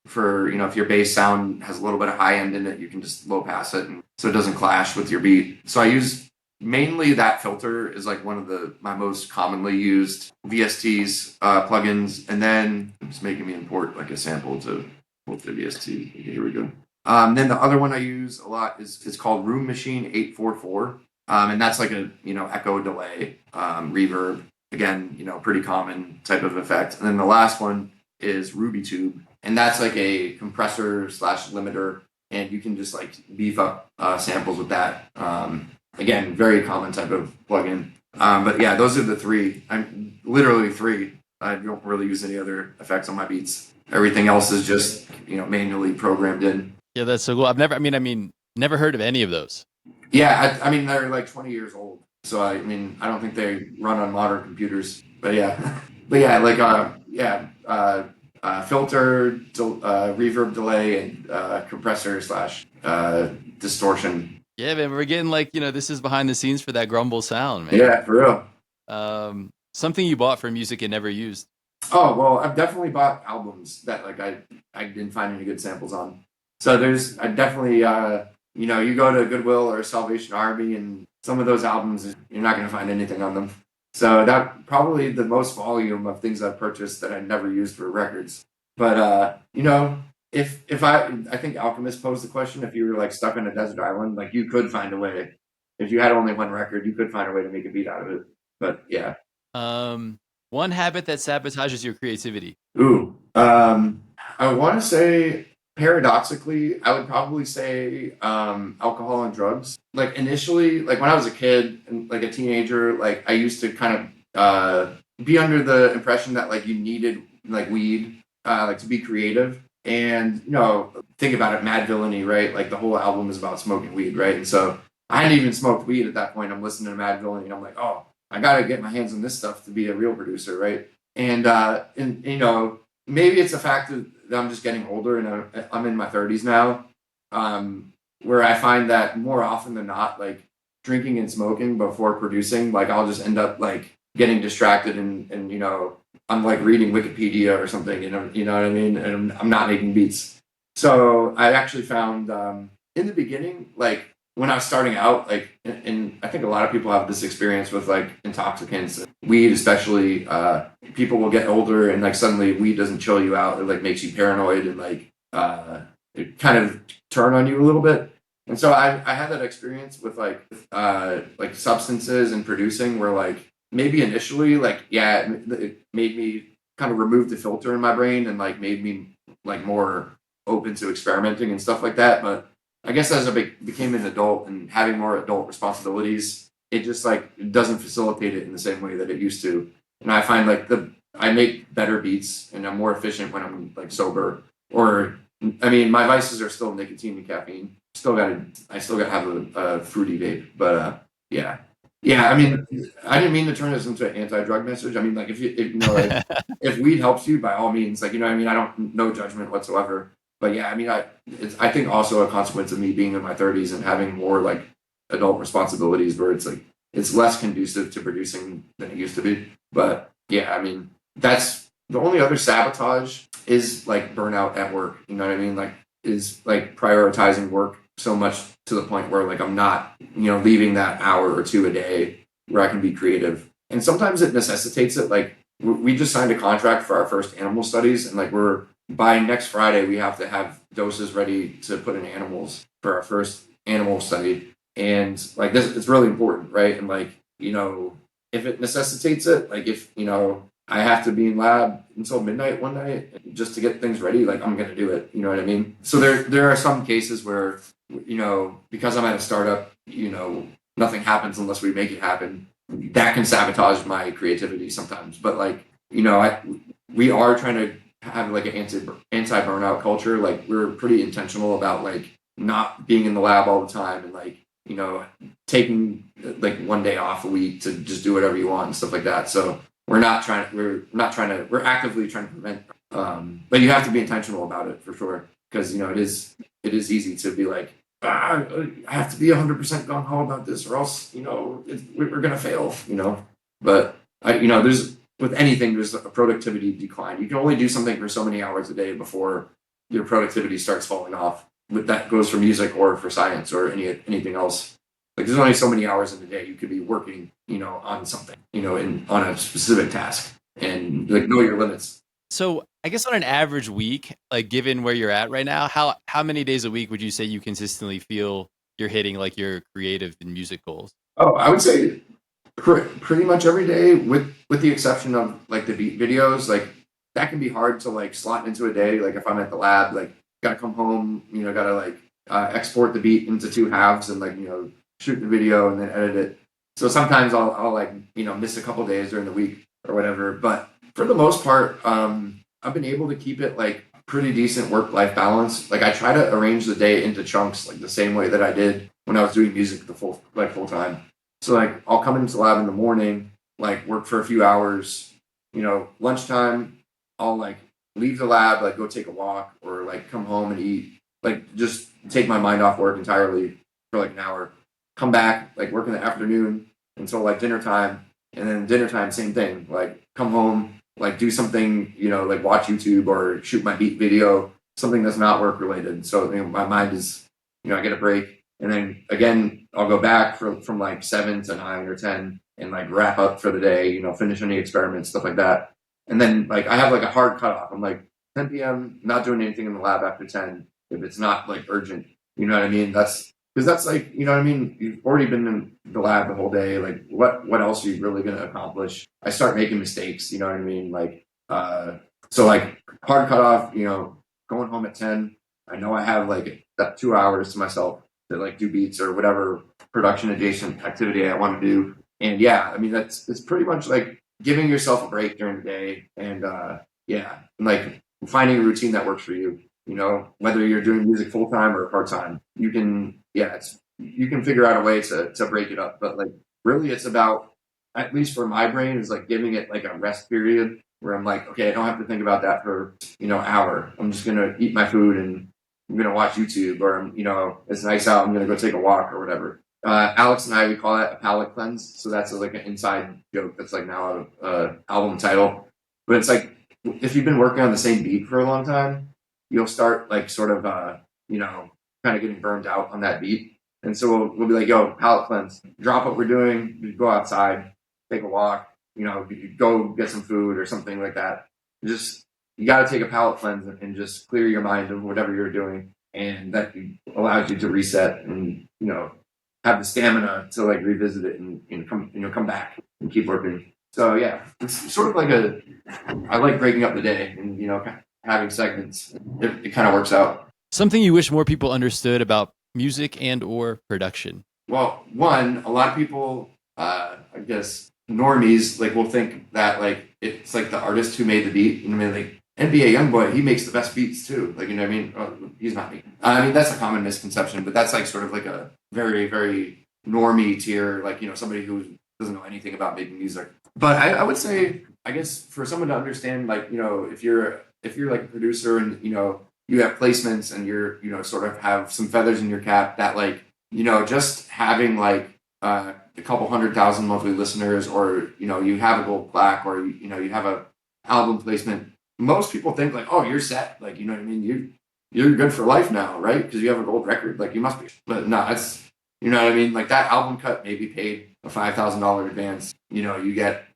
for, if your bass sound has a little bit of high end in it, you can just low pass it, and so it doesn't clash with your beat. So I use mainly that filter is like one of my most commonly used VSTs plugins. And then it's making me import like a sample to both the VST. Here we go. Then the other one I use a lot is called Room Machine 844. And that's like a, echo delay, reverb. Again, pretty common type of effect. And then the last one is Ruby Tube. And that's like a compressor / limiter. And you can just like beef up samples with that. Again, very common type of plugin. But yeah, those are the 3. I'm literally 3. I don't really use any other effects on my beats. Everything else is just, manually programmed in. Yeah, that's so cool. Never heard of any of those. Yeah, I mean, they're like 20 years old. So, I mean, I don't think they run on modern computers. But yeah. But yeah, like, filter, reverb delay, and compressor / distortion. Yeah, man, we're getting like, this is behind the scenes for that Grumble sound, man. Yeah, for real. Something you bought for music and never used. Oh, well, I've definitely bought albums that like I didn't find any good samples on. So I definitely, you go to Goodwill or Salvation Army, and some of those albums, you're not going to find anything on them. So that probably the most volume of things I've purchased that I never used for records. But, if I think Alchemist posed the question, if you were like stuck on a desert island, like you could find a way. If you had only one record, you could find a way to make a beat out of it. But yeah. One habit that sabotages your creativity. Ooh. I want to say, paradoxically, I would probably say alcohol and drugs. Like initially, like when I was a kid and like a teenager, like I used to kind of be under the impression that like you needed like weed like to be creative. And, think about it, Mad Villainy, right? Like the whole album is about smoking weed, right? And so I hadn't even smoked weed at that point. I'm listening to Mad Villainy and I'm like, oh, I got to get my hands on this stuff to be a real producer, right? And maybe it's a fact that I'm just getting older and I'm in my 30s now, where I find that more often than not, like drinking and smoking before producing, like I'll just end up like getting distracted and I'm like reading Wikipedia or something, you know what I mean? And I'm not making beats. So I actually found in the beginning, like when I was starting out, like, and I think a lot of people have this experience with like intoxicants, weed especially. People will get older and like suddenly weed doesn't chill you out. It like makes you paranoid and like it kind of turn on you a little bit. And so I had that experience with like substances and producing where like maybe initially like it made me kind of remove the filter in my brain and like made me like more open to experimenting and stuff like that. But I guess as I became an adult and having more adult responsibilities, it just like it doesn't facilitate it in the same way that it used to. And I find like I make better beats and I'm more efficient when I'm like sober. Or I mean, my vices are still nicotine and caffeine. I still gotta have a fruity vape. But yeah. I mean, I didn't mean to turn this into an anti-drug message. I mean, like if weed helps you, by all means, like I mean, I don't no judgment whatsoever. But yeah, I mean, I think also a consequence of me being in my 30s and having more like adult responsibilities where it's like it's less conducive to producing than it used to be. But yeah, I mean, that's the only other sabotage is like burnout at work. You know what I mean? Like is like prioritizing work so much to the point where like I'm not, leaving that hour or two a day where I can be creative. And sometimes it necessitates it. Like we just signed a contract for our first animal studies, and like we're by next Friday we have to have doses ready to put in animals for our first animal study. And like this, it's really important, right? And like, if it necessitates it, like if I have to be in lab until midnight one night just to get things ready, like I'm gonna do it. You know what I mean? So there are some cases where because I'm at a startup, nothing happens unless we make it happen. That can sabotage my creativity sometimes. But like, we are trying to have like an anti burnout culture. Like we're pretty intentional about like not being in the lab all the time and like, taking like one day off a week to just do whatever you want and stuff like that. So we're actively trying to prevent, but you have to be intentional about it for sure. Because, it is easy to be like, I have to be 100% gung ho about this, or else we're gonna fail. But there's with anything there's a productivity decline. You can only do something for so many hours a day before your productivity starts falling off. But that goes for music or for science or anything else. Like there's only so many hours in the day you could be working, on something, on a specific task, and like know your limits. So I guess on an average week, like given where you're at right now, how many days a week would you say you consistently feel you're hitting like your creative and music goals? Oh, I would say pretty much every day, with the exception of like the beat videos. Like that can be hard to like slot into a day. Like if I'm at the lab, like gotta come home, gotta like export the beat into two halves and like shoot the video and then edit it. So sometimes I'll like miss a couple days during the week or whatever. But for the most part, I've been able to keep it like pretty decent work-life balance. Like I try to arrange the day into chunks, like the same way that I did when I was doing music the full time. So like I'll come into the lab in the morning, like work for a few hours, lunchtime, I'll like leave the lab, like go take a walk or like come home and eat, like just take my mind off work entirely for like an hour, come back, like work in the afternoon until like dinner time, and then dinner time, same thing, like come home, like do something, like watch YouTube or shoot my beat video, something that's not work related. So my mind is, I get a break, and then again I'll go back from like 7 to 9 or 10 and like wrap up for the day, finish any experiments, stuff like that. And then like I have like a hard cutoff. I'm like 10 p.m. not doing anything in the lab after 10 if it's not like urgent. You know what I mean? That's because that's like, what I mean? You've already been in the lab the whole day. Like what else are you really going to accomplish? I start making mistakes. You know what I mean? Like, so like hard cutoff, going home at 10. I know I have like that 2 hours to myself to like do beats or whatever production adjacent activity I want to do. And yeah, I mean, it's pretty much like giving yourself a break during the day and, like finding a routine that works for you. Whether you're doing music full time or part time, you can figure out a way to break it up. But like really, it's about, at least for my brain, is like giving it like a rest period where I'm like, okay, I don't have to think about that for an hour. I'm just gonna eat my food and I'm gonna watch YouTube, or it's nice out, I'm gonna go take a walk or whatever. Alex and I, we call that a palate cleanse. So that's like an inside joke that's like now a album title. But it's like if you've been working on the same beat for a long time, you'll start like sort of kind of getting burned out on that beat. And so we'll be like, yo, palate cleanse, drop what we're doing, go outside, take a walk, go get some food or something like that. You got to take a palate cleanse and just clear your mind of whatever you're doing. And that allows you to reset and, have the stamina to like revisit it and come back and keep working. So yeah, it's sort of like I like breaking up the day and, having segments. It kind of works out. Something you wish more people understood about music and or production? Well, one, a lot of people, I guess, normies, like will think that like it's like the artist who made the beat. I mean, like NBA YoungBoy, he makes the best beats too. Like, you know what I mean? He's not me. I mean, that's a common misconception, but that's like sort of like a very, very normie tier, like, somebody who doesn't know anything about making music. But I would say, I guess, for someone to understand, like, if you're like a producer and, you have placements and you're, sort of have some feathers in your cap that like, just having like a couple 100,000 monthly listeners, or, you have a gold plaque, or, you have a album placement. Most people think like, oh, you're set. Like, you know what I mean? You're good for life now, right? Because you have a gold record. Like you must be. But no, it's, you know what I mean? Like that album cut maybe paid a $5,000 advance. You get,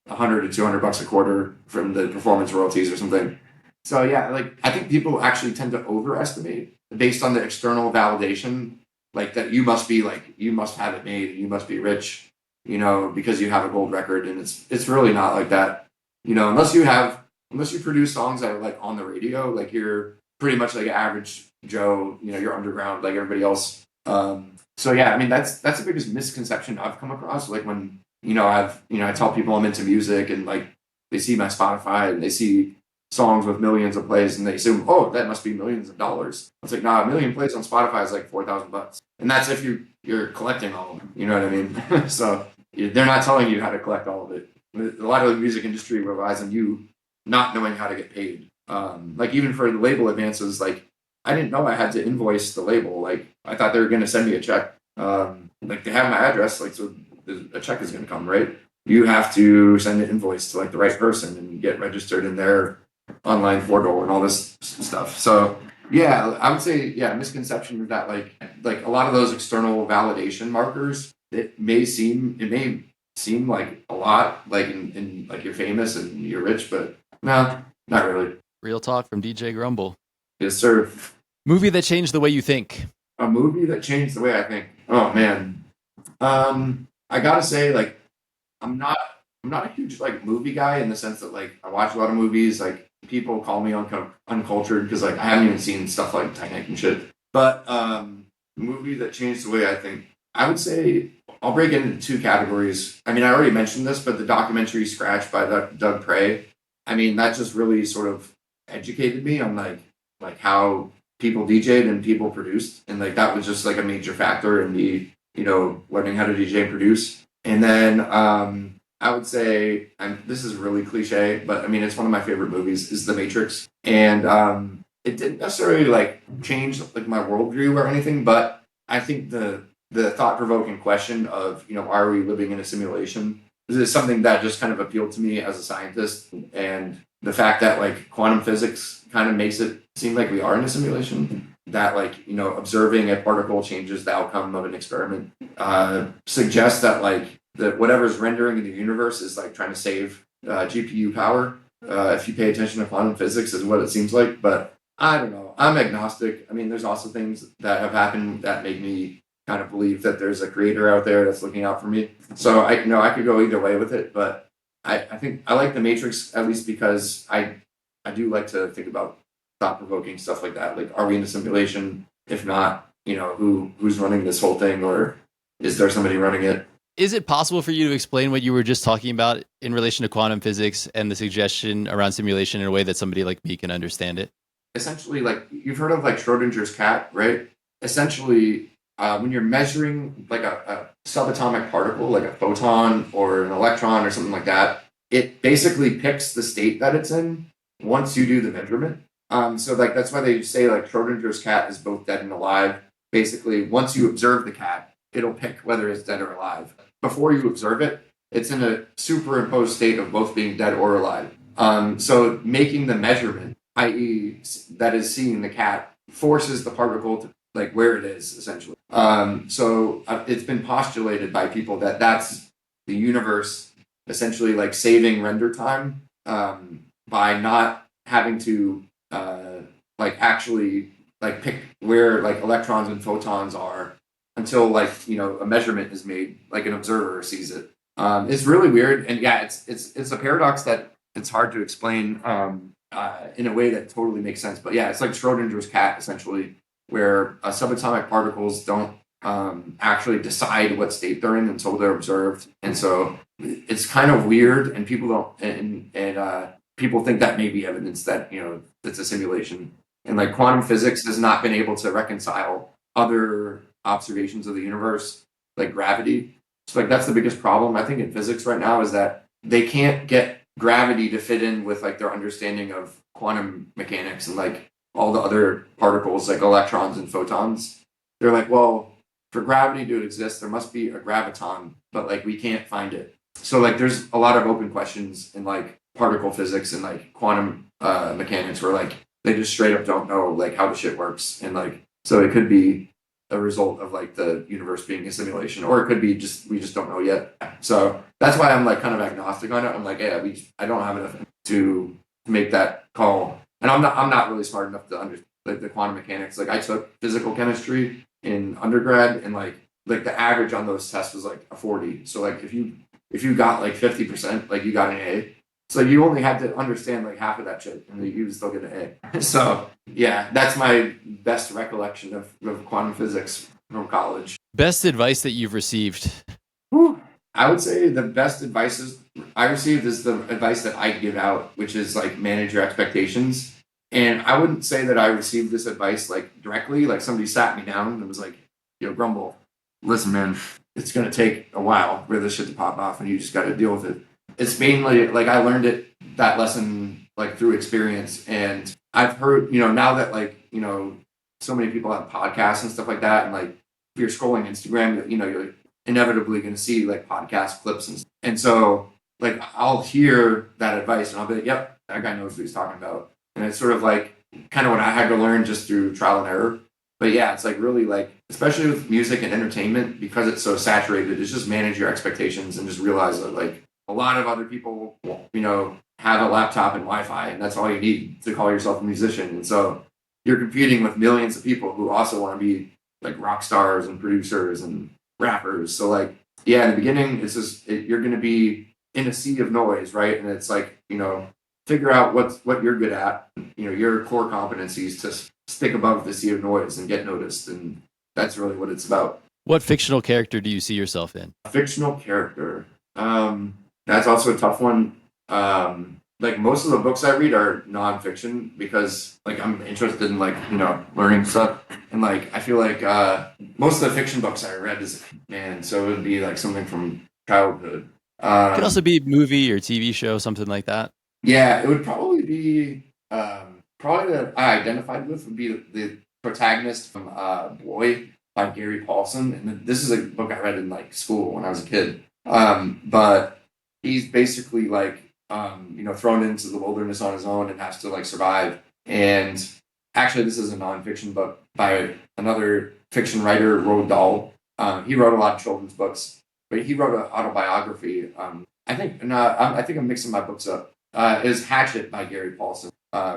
100 to 200 bucks a quarter from the performance royalties or something. So yeah, like I think people actually tend to overestimate based on the external validation, like that you must be like you must have it made, you must be rich, because you have a gold record, and it's really not like that, unless you produce songs that are like on the radio, like you're pretty much like an average Joe, you're underground like everybody else. So yeah, I mean that's the biggest misconception I've come across. Like when I tell people I'm into music, and like they see my Spotify and they see songs with millions of plays, and they assume, oh, that must be millions of dollars. It's like, nah, a million plays on Spotify is like $4,000, and that's if you're collecting all of them. You know what I mean? So they're not telling you how to collect all of it. A lot of the music industry relies on you not knowing how to get paid. Like even for the label advances, like I didn't know I had to invoice the label. Like I thought they were going to send me a check. Like they have my address, like so a check is going to come, right? You have to send an invoice to like the right person and get registered in their online portal and all this stuff. So yeah, I would say misconception is that like a lot of those external validation markers, it may seem like a lot, like in like you're famous and you're rich, but no, not really. Real talk from DJ Grumble. Yes, sir. Movie that changed the way you think. A movie that changed the way I think. Oh man. I gotta say, like, I'm not a huge like movie guy in the sense that like I watch a lot of movies. Like people call me uncultured because like I haven't even seen stuff like Titanic and shit. But movie that changed the way I think, I would say I'll break it into two categories. I mean, I already mentioned this, but the documentary Scratch by Doug Prey, I mean, that just really sort of educated me on like how people DJ'd and people produced, and like that was just like a major factor in me, learning how to DJ and produce. And then I would say, and this is really cliche, but I mean, it's one of my favorite movies, is The Matrix. And it didn't necessarily like change like my worldview or anything, but I think the thought-provoking question of, are we living in a simulation? This is something that just kind of appealed to me as a scientist, and the fact that like quantum physics kind of makes it seem like we are in a simulation, that like, observing a particle changes the outcome of an experiment, suggests that like that whatever's rendering in the universe is like trying to save GPU power. If you pay attention to quantum physics, is what it seems like. But I don't know. I'm agnostic. I mean, there's also things that have happened that make me kind of believe that there's a creator out there that's looking out for me. So I could go either way with it. But I think I like The Matrix at least because I do like to think about thought-provoking stuff like that. Like, are we in a simulation? If not, who's running this whole thing, or is there somebody running it? Is it possible for you to explain what you were just talking about in relation to quantum physics and the suggestion around simulation in a way that somebody like me can understand it? Essentially, like you've heard of like Schrodinger's cat, right? Essentially, when you're measuring like a subatomic particle, like a photon or an electron or something like that, it basically picks the state that it's in once you do the measurement. So like that's why they say like Schrodinger's cat is both dead and alive. Basically, once you observe the cat, it'll pick whether it's dead or alive. Before you observe it, it's in a superimposed state of both being dead or alive. So making the measurement, i.e., that is seeing the cat, forces the particle to like where it is essentially. So it's been postulated by people that that's the universe essentially like saving render time by not having to like actually like pick where like electrons and photons are until like a measurement is made, like an observer sees it. It's really weird, and yeah, it's a paradox that it's hard to explain in a way that totally makes sense. But yeah, it's like Schrodinger's cat essentially, where subatomic particles don't actually decide what state they're in until they're observed, and so it's kind of weird, and people don't and people think that may be evidence that it's a simulation, and like quantum physics has not been able to reconcile other observations of the universe like gravity. So like that's the biggest problem I think in physics right now, is that they can't get gravity to fit in with like their understanding of quantum mechanics and like all the other particles like electrons and photons. They're like, well, for gravity to exist there must be a graviton, but like we can't find it. So like there's a lot of open questions in like particle physics and like quantum mechanics where like they just straight up don't know like how the shit works, and like so it could be a result of like the universe being a simulation, or it could be just we just don't know yet. So that's why I'm like kind of agnostic on it. I'm like, yeah, I don't have enough to make that call, and I'm not really smart enough to understand like the quantum mechanics. Like I took physical chemistry in undergrad, and like the average on those tests was like a 40. So like if you got like 50%, like you got an A. So you only had to understand like half of that shit, and you would still get an A. So yeah, that's my best recollection of quantum physics from college. Best advice that you've received? Whew. I would say the best advice I received is the advice that I give out, which is like manage your expectations. And I wouldn't say that I received this advice like directly, like somebody sat me down and was like, "Yo, Grumble, listen, man, it's gonna take a while for this shit to pop off, and you just got to deal with it." It's mainly like I learned that lesson like through experience, and I've heard now that like so many people have podcasts and stuff like that, and like if you're scrolling Instagram, you're inevitably going to see like podcast clips, and so like I'll hear that advice and I'll be like, "Yep, that guy knows what he's talking about," and it's sort of like kind of what I had to learn just through trial and error. But yeah, it's like really like, especially with music and entertainment, because it's so saturated, it's just manage your expectations and just realize that like a lot of other people, have a laptop and Wi-Fi, and that's all you need to call yourself a musician. And so you're competing with millions of people who also want to be like rock stars and producers and rappers. So like, yeah, in the beginning, it's just you're going to be in a sea of noise, right? And it's like, figure out what you're good at, your core competencies to stick above the sea of noise and get noticed. And that's really what it's about. What fictional character do you see yourself in? A fictional character. That's also a tough one. Like most of the books I read are nonfiction because like I'm interested in like, learning stuff. And like I feel like most of the fiction books I read so it would be like something from childhood. It could also be movie or TV show, something like that. Yeah, it would probably be probably that I identified with would be the protagonist from Boy by Gary Paulson. And this is a book I read in like school when I was a kid. But he's basically like thrown into the wilderness on his own and has to like survive. And actually, this is a nonfiction book by another fiction writer, Roald Dahl. He wrote a lot of children's books, but he wrote an autobiography. I think I'm mixing my books up. It was Hatchet by Gary Paulson,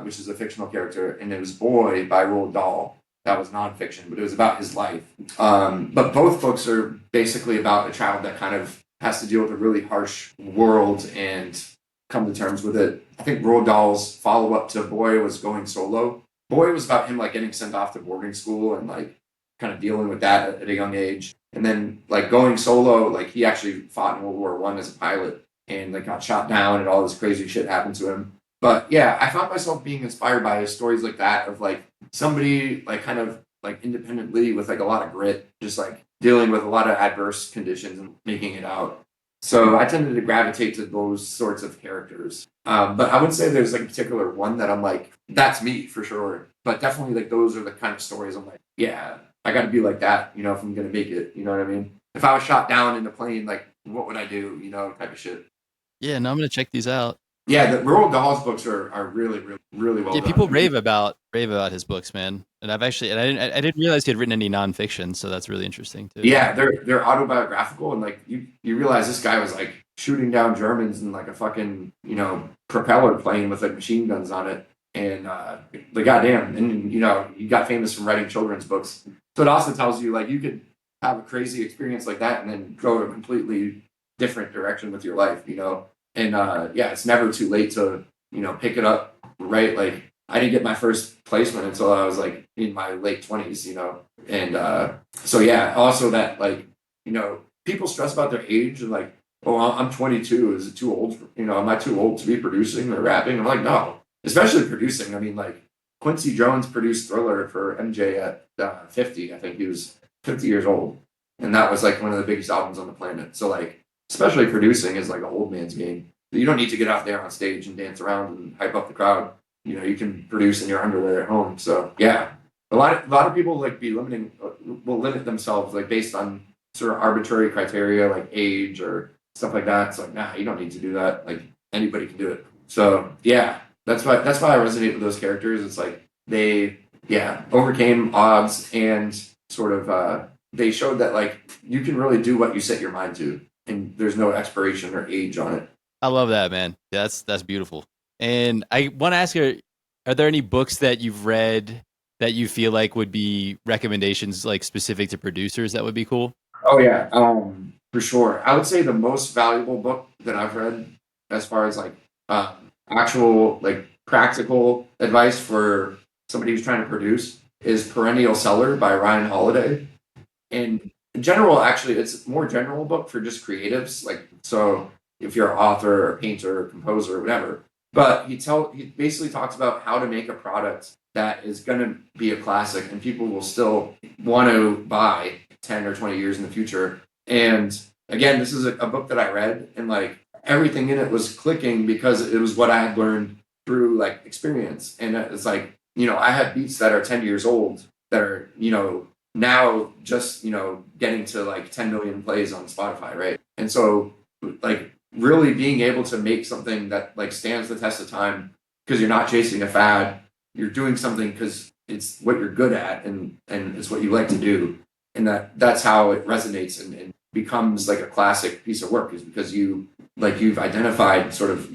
which is a fictional character, and it was Boy by Roald Dahl. That was nonfiction, but it was about his life. But both books are basically about a child that kind of has to deal with a really harsh world and come to terms with it. I think Roald Dahl's follow-up to Boy was Going Solo. Boy was about him like getting sent off to boarding school and like kind of dealing with that at a young age. And then like Going Solo, like he actually fought in World War I as a pilot and like got shot down and all this crazy shit happened to him. But yeah, I found myself being inspired by stories like that of like somebody like kind of like independently with like a lot of grit, just like dealing with a lot of adverse conditions and making it out. So I tended to gravitate to those sorts of characters. But I wouldn't say there's like a particular one that I'm like, that's me for sure. But definitely like those are the kind of stories I'm like, yeah, I got to be like that, if I'm going to make it. You know what I mean? If I was shot down in a plane, like what would I do? Type of shit. Yeah, no, I'm going to check these out. Yeah, the Roald Dahl's books are really, really, really well done. People rave about his books, man. And I didn't realize he had written any nonfiction, so that's really interesting too. Yeah, they're autobiographical, and like you realize this guy was like shooting down Germans in like a fucking propeller plane with like machine guns on it, and the goddamn, and he got famous from writing children's books. So it also tells you like you could have a crazy experience like that and then go a completely different direction with your life, And yeah, it's never too late to pick it up, right? Like I didn't get my first placement until I was like in my late 20s, and so yeah. Also that like people stress about their age and like, oh, I'm 22. Is it too old? Am I too old to be producing or rapping? I'm like, no, especially producing. I mean, like Quincy Jones produced Thriller for MJ at 50. I think he was 50 years old, and that was like one of the biggest albums on the planet. So like, especially producing is like an old man's game. You don't need to get out there on stage and dance around and hype up the crowd. You can produce in your underwear at home. So yeah, a lot of people like will limit themselves like based on sort of arbitrary criteria like age or stuff like that. It's like, nah, you don't need to do that. Like anybody can do it. So yeah, that's why I resonate with those characters. It's like they overcame odds and sort of they showed that like you can really do what you set your mind to, and there's no expiration or age on it. I love that, man. That's beautiful. And I want to ask you, are there any books that you've read that you feel like would be recommendations like specific to producers that would be cool? Oh yeah, for sure. I would say the most valuable book that I've read, as far as like actual like practical advice for somebody who's trying to produce, is Perennial Seller by Ryan Holiday. In general, actually, it's a more general book for just creatives. Like, so if you're an author or painter or composer or whatever, but he basically talks about how to make a product that is going to be a classic and people will still want to buy 10 or 20 years in the future. And again, this is a book that I read, and like everything in it was clicking because it was what I had learned through like experience. And it's like, I have beats that are 10 years old that are, now just, getting to like 10 million plays on Spotify, right? And so like really being able to make something that like stands the test of time, because you're not chasing a fad, you're doing something because it's what you're good at, and it's what you like to do, and that's how it resonates and becomes like a classic piece of work, is because you've identified sort of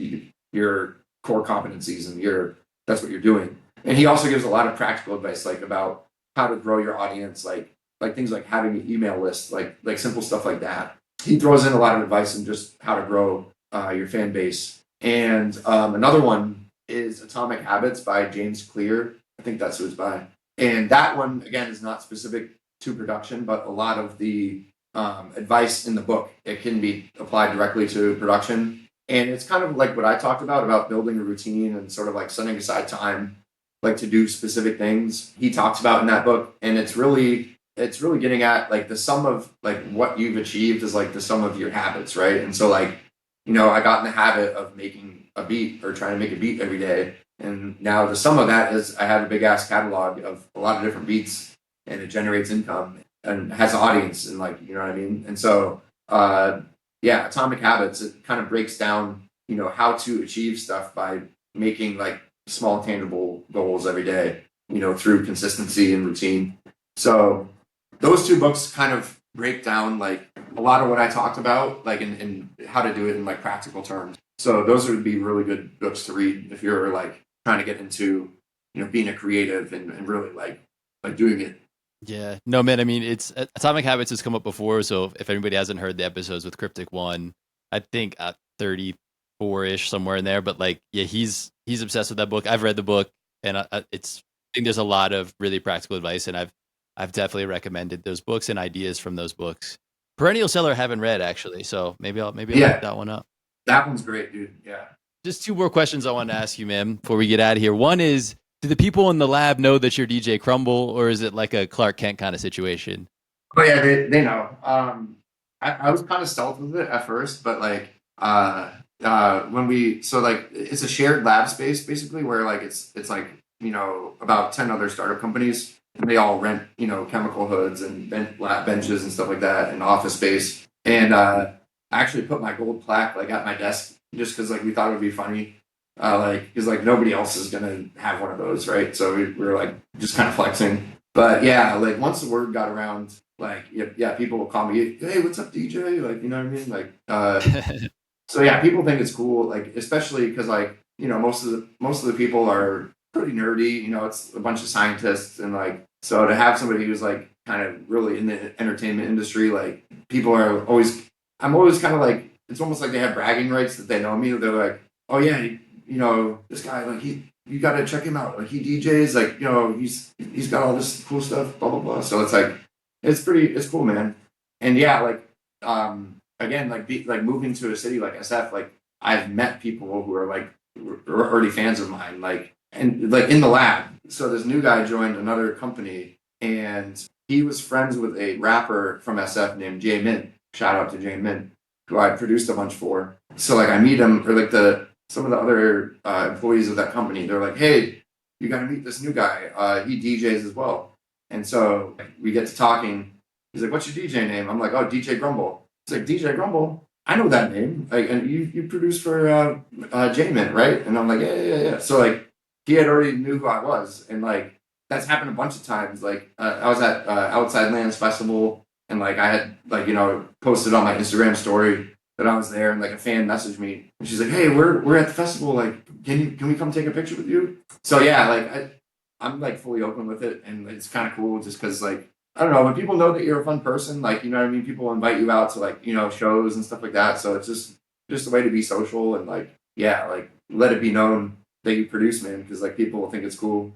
your core competencies, and that's what you're doing. And he also gives a lot of practical advice, like about how to grow your audience, like things like having an email list, like simple stuff like that. He throws in a lot of advice on just how to grow your fan base. And another one is Atomic Habits by James Clear. I think that's who it's by. And that one, again, is not specific to production, but a lot of the advice in the book, it can be applied directly to production. And it's kind of like what I talked about building a routine and sort of like setting aside time, like to do specific things. He talks about in that book, and it's really getting at like the sum of like what you've achieved is like the sum of your habits, right? And so like, I got in the habit of making a beat or trying to make a beat every day. And now the sum of that is I have a big ass catalog of a lot of different beats, and it generates income and has an audience, and like, you know what I mean? And so, Atomic Habits, it kind of breaks down, how to achieve stuff by making like small tangible goals every day, through consistency and routine. So those two books kind of break down like a lot of what I talked about, like in how to do it in like practical terms. So those would be really good books to read if you're like trying to get into, being a creative and really like doing it. Yeah. No, man, I mean, it's Atomic Habits has come up before. So if anybody hasn't heard the episodes with Cryptic One, I think at 34-ish, somewhere in there. But like, yeah, he's obsessed with that book. I've read the book, and I think there's a lot of really practical advice, and I've definitely recommended those books and ideas from those books. Perennial Seller I haven't read, actually, so maybe I'll look that one up. That one's great, dude. Yeah. Just two more questions I want to ask you, man, before we get out of here. One is, do the people in the lab know that you're DJ Crumble, or is it like a Clark Kent kind of situation? Oh yeah, they know. I was kind of stealth with it at first, but like it's a shared lab space basically, where like it's like about 10 other startup companies, and they all rent chemical hoods and lab benches and stuff like that, and office space. And I actually put my gold plaque like at my desk just because like we thought it would be funny. Because like nobody else is gonna have one of those, right? So we were like just kind of flexing. But yeah, like once the word got around, like people will call me, hey, what's up, DJ? Like, you know what I mean? Like, so yeah, people think it's cool, like especially because like most of the people are pretty nerdy. It's a bunch of scientists, and like so to have somebody who's like kind of really in the entertainment industry, like people are always, I'm always kind of like, it's almost like they have bragging rights that they know me. They're like, oh yeah, this guy, like you got to check him out. Like he DJs, like, he's got all this cool stuff, blah, blah, blah. So it's like, it's cool, man. And yeah, like, again, like moving to a city like SF, like I've met people who are like already fans of mine, like, and like in the lab. So this new guy joined another company, and he was friends with a rapper from SF named J Min. Shout out to J Min, who I produced a bunch for. So like I meet him, or like some of the other employees of that company, they're like, hey, you got to meet this new guy. He DJs as well. And so we get to talking. He's like, what's your DJ name? I'm like, oh, DJ Grumble. He's like, DJ Grumble? I know that name. Like, and you produce for J-Min, right? And I'm like, yeah. So like, he had already knew who I was. And like, that's happened a bunch of times. Like I was at Outside Lands Festival, and like I had like posted on my Instagram story that I was there, and like a fan messaged me, and she's like, "Hey, we're at the festival. Like, can we come take a picture with you?" So yeah, like I'm like fully open with it, and it's kind of cool just because like I don't know, when people know that you're a fun person, like what I mean, people invite you out to like shows and stuff like that. So it's just a way to be social and like yeah, like let it be known that you produce, man, because like people will think it's cool.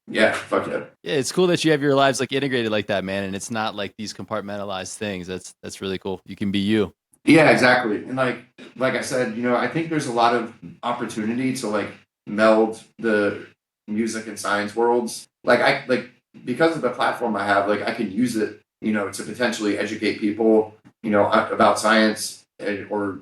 Yeah, fuck yeah. Yeah, it's cool that you have your lives like integrated like that, man, and it's not like these compartmentalized things. That's really cool. You can be you. Yeah, exactly. And like I said, I think there's a lot of opportunity to like meld the music and science worlds. Like because of the platform I have, like I can use it, to potentially educate people, about science or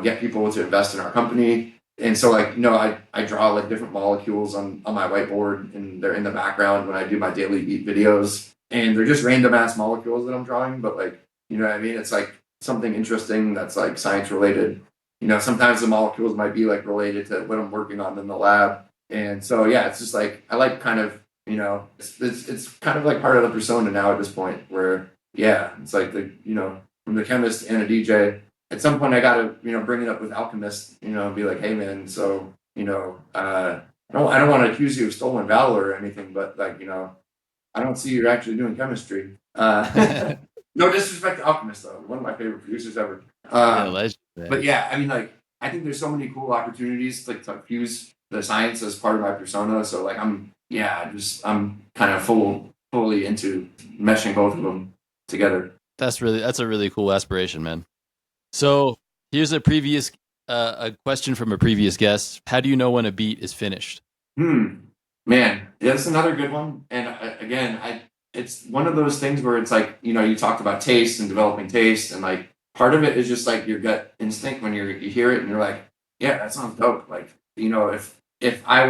get people to invest in our company. And so like, I draw like different molecules on my whiteboard and they're in the background when I do my daily beat videos. And they're just random ass molecules that I'm drawing, but like, you know what I mean? It's like something interesting that's like science related. Sometimes the molecules might be like related to what I'm working on in the lab. And so yeah, it's just like I like kind of it's kind of like part of the persona now at this point where yeah, it's like from the chemist and a DJ. At some point I gotta, bring it up with alchemist, and be like, hey man, so, I don't want to accuse you of stolen valor or anything, but like, I don't see you're actually doing chemistry. No disrespect to Alchemist though, one of my favorite producers ever. Yeah, legend, But man. yeah, I mean, like, I think there's so many cool opportunities like to fuse the science as part of my persona. So like, I'm kind of fully into meshing both of them together. That's a really cool aspiration, man. So here's a question from a previous guest. How do you know when a beat is finished? Hmm. Man, yeah, that's another good one. And again, it's one of those things where it's like, you talked about taste and developing taste, and like part of it is just like your gut instinct when you hear it and you're like, yeah, that sounds dope. Like, if I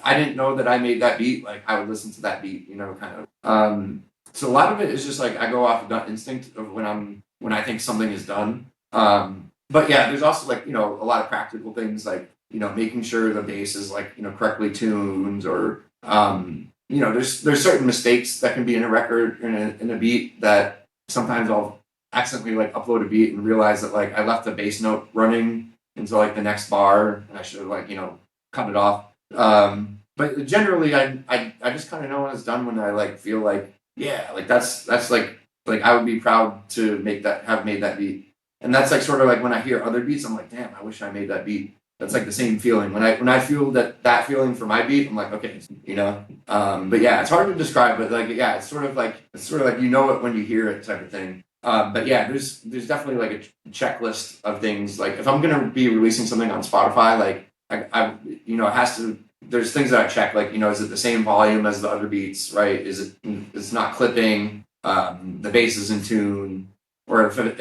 didn't know that I made that beat, like I would listen to that beat, kind of. So a lot of it is just like I go off of gut instinct of when I think something is done. But yeah, there's also like, a lot of practical things like making sure the bass is like, correctly tuned or, there's certain mistakes that can be in a record in a beat that sometimes I'll accidentally like upload a beat and realize that like I left the bass note running into like the next bar and I should have like, cut it off. But generally I just kind of know when it's done when I like feel like, yeah, like that's like I would be proud to have made that beat. And that's like sort of like when I hear other beats, I'm like, damn, I wish I made that beat. That's like the same feeling when I feel that feeling for my beat. I'm like, okay, But yeah, it's hard to describe, but like yeah, it's sort of like you know it when you hear it type of thing. But yeah, there's definitely like a checklist of things. Like if I'm gonna be releasing something on Spotify, like I it has to. There's things that I check, like is it the same volume as the other beats, right? It's not clipping, the bass is in tune, or if it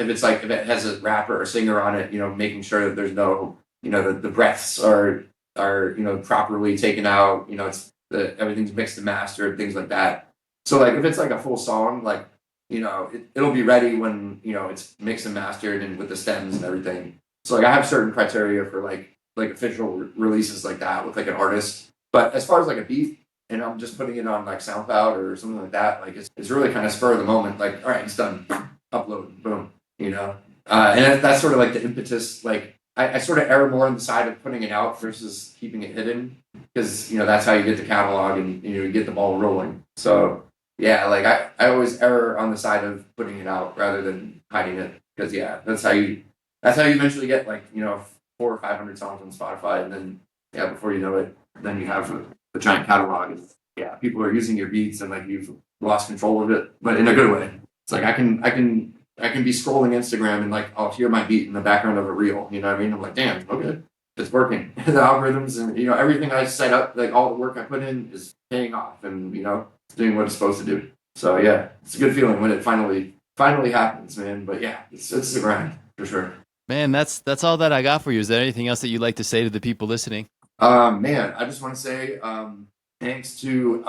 has a rapper or singer on it, making sure that there's no the breaths are properly taken out, it's everything's mixed and mastered, things like that. So like if it's like a full song, like it'll be ready when it's mixed and mastered and with the stems and everything. So like I have certain criteria for like official releases like that with like an artist. But as far as like a beat, and I'm just putting it on like SoundCloud or something like that, like it's really kind of spur of the moment. Like all right, it's done, upload, boom, and that's sort of like the impetus. Like I sort of err more on the side of putting it out versus keeping it hidden because that's how you get the catalog and you get the ball rolling. So yeah, like I always err on the side of putting it out rather than hiding it because yeah, that's how you eventually get like 400 or 500 songs on Spotify, and then yeah, before you know it, then you have a giant catalog. And, yeah, people are using your beats and like you've lost control of it, but in a good way. It's like I can be scrolling Instagram and like I'll hear my beat in the background of a reel. You know what I mean? I'm like, damn, okay, it's working. The algorithms and everything I set up, like all the work I put in, is paying off, and it's doing what it's supposed to do. So yeah, it's a good feeling when it finally happens, man. But yeah, it's the grind for sure. Man, that's all that I got for you. Is there anything else that you'd like to say to the people listening? Man, I just want to say thanks to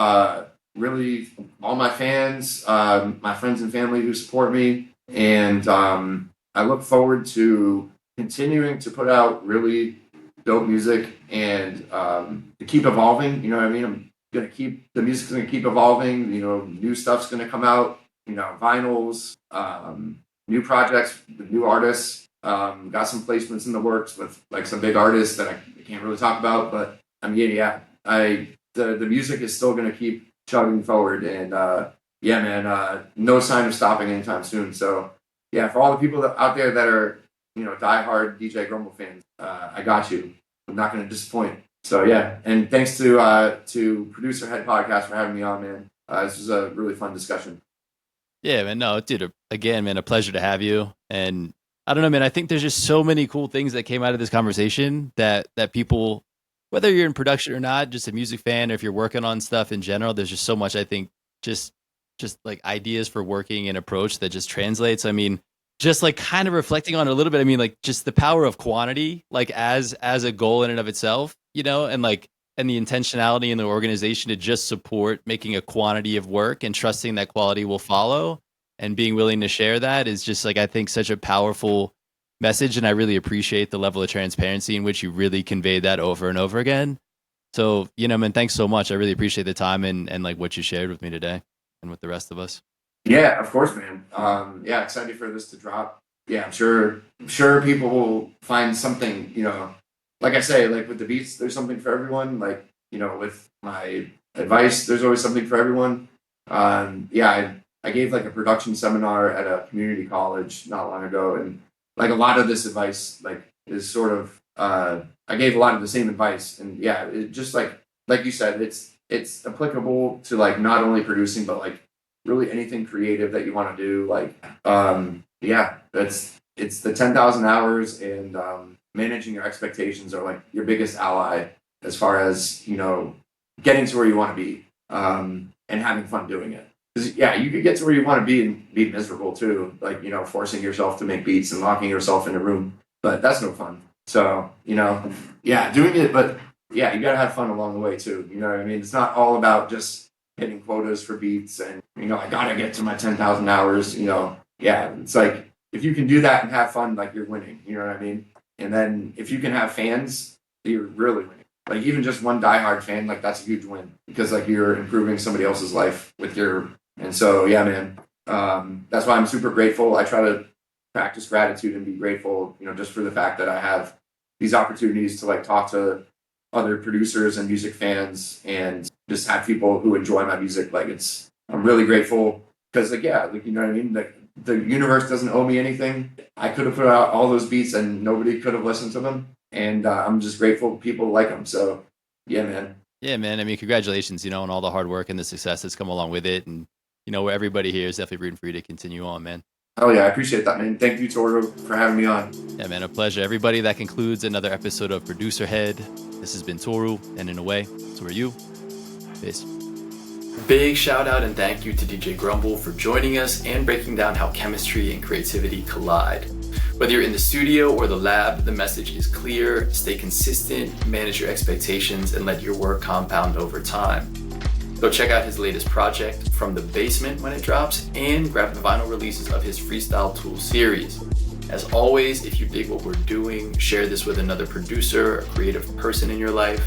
really all my fans, my friends and family who support me, and I look forward to continuing to put out really dope music and to keep evolving. You know what I mean? I'm the music's gonna keep evolving. New stuff's gonna come out. Vinyls, new projects with new artists. Got some placements in the works with like some big artists that I can't really talk about, but the music is still gonna keep chugging forward, and no sign of stopping anytime soon. So yeah, for all the people out there that are diehard DJ Grumble fans, I got you. I'm not gonna disappoint. So yeah, and thanks to Producer Head Podcast for having me on, man. This was a really fun discussion. Yeah, man. No, dude. Again, man, a pleasure to have you. And I don't know, man. I think there's just so many cool things that came out of this conversation that people, whether you're in production or not, just a music fan, or if you're working on stuff in general, there's just so much. I think just like ideas for working and approach that just translates. I mean, just like kind of reflecting on it a little bit. I mean, like just the power of quantity, like as a goal in and of itself, and the intentionality in the organization to just support making a quantity of work and trusting that quality will follow, and being willing to share that is just like, I think, such a powerful message. And I really appreciate the level of transparency in which you really conveyed that over and over again. So, man, thanks so much. I really appreciate the time and like what you shared with me today and with the rest of us. Yeah, of course, man. Excited for this to drop. Yeah, I'm sure people will find something, like I say, like with the beats, there's something for everyone. Like, with my advice, there's always something for everyone. I gave like a production seminar at a community college not long ago, and like a lot of this advice like is sort of I gave a lot of the same advice, and yeah, it just like you said, it's applicable to like not only producing but like really anything creative that you want to do. Like it's the 10,000 hours, and managing your expectations are like your biggest ally as far as getting to where you want to be, and having fun doing it. Because you could get to where you want to be and be miserable too, like forcing yourself to make beats and locking yourself in a room, but that's no fun. So doing it, but you gotta have fun along the way too. You know what I mean? It's not all about just hitting quotas for beats and I gotta get to my 10,000 hours. It's like if you can do that and have fun, like you're winning. You know what I mean? And then if you can have fans, you're really winning. Like even just one diehard fan, like that's a huge win, because like you're improving somebody else's life with your. And so yeah, man, that's why I'm super grateful. I try to practice gratitude and be grateful, just for the fact that I have these opportunities to like talk to other producers and music fans and just have people who enjoy my music. Like I'm really grateful because like you know what I mean. Like the universe doesn't owe me anything. I could have put out all those beats and nobody could have listened to them, and I'm just grateful people like them. So yeah, man. Yeah, man. I mean, congratulations, on all the hard work and the success that's come along with it, and where everybody here is definitely rooting for you to continue on, man. Oh yeah, I appreciate that, man. Thank you, Toro, for having me on. Yeah, man, a pleasure. Everybody, that concludes another episode of Producer Head. This has been Toru, and in a way, so are you. Peace. Big shout out and thank you to DJ Grumble for joining us and breaking down how chemistry and creativity collide. Whether you're in the studio or the lab, the message is clear: stay consistent, manage your expectations, and let your work compound over time. Go check out his latest project, From the Basement, when it drops, and grab the vinyl releases of his Freestyle Tool series. As always, if you dig what we're doing, share this with another producer or creative person in your life,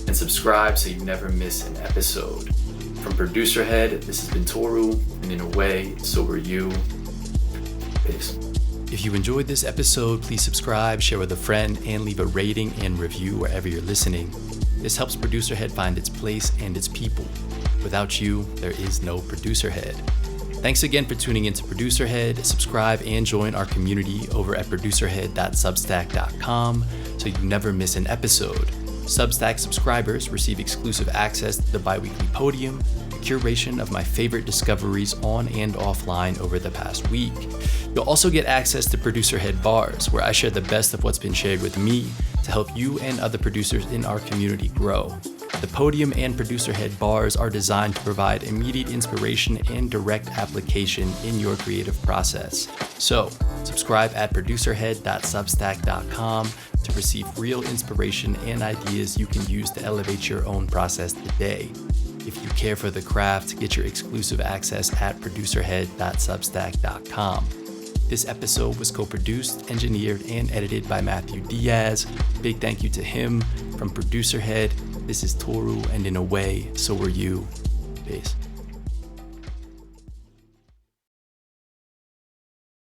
and subscribe so you never miss an episode. From Producer Head, this has been Toru, and in a way, so were you. Peace. If you enjoyed this episode, please subscribe, share with a friend, and leave a rating and review wherever you're listening. This helps Producer Head find its place and its people. Without you, there is no Producer Head. Thanks again for tuning into Producer Head. Subscribe and join our community over at producerhead.substack.com so you never miss an episode. Substack subscribers receive exclusive access to the bi-weekly podium, the curation of my favorite discoveries on and offline over the past week. You'll also get access to Producer Head Bars, where I share the best of what's been shared with me to help you and other producers in our community grow. The podium and Producer Head Bars are designed to provide immediate inspiration and direct application in your creative process. So, subscribe at producerhead.substack.com to receive real inspiration and ideas you can use to elevate your own process today. If you care for the craft, get your exclusive access at producerhead.substack.com. This episode was co-produced, engineered, and edited by Matthew Diaz. Big thank you to him. From Producer Head, This is Toru, and in a way, so were you. Peace.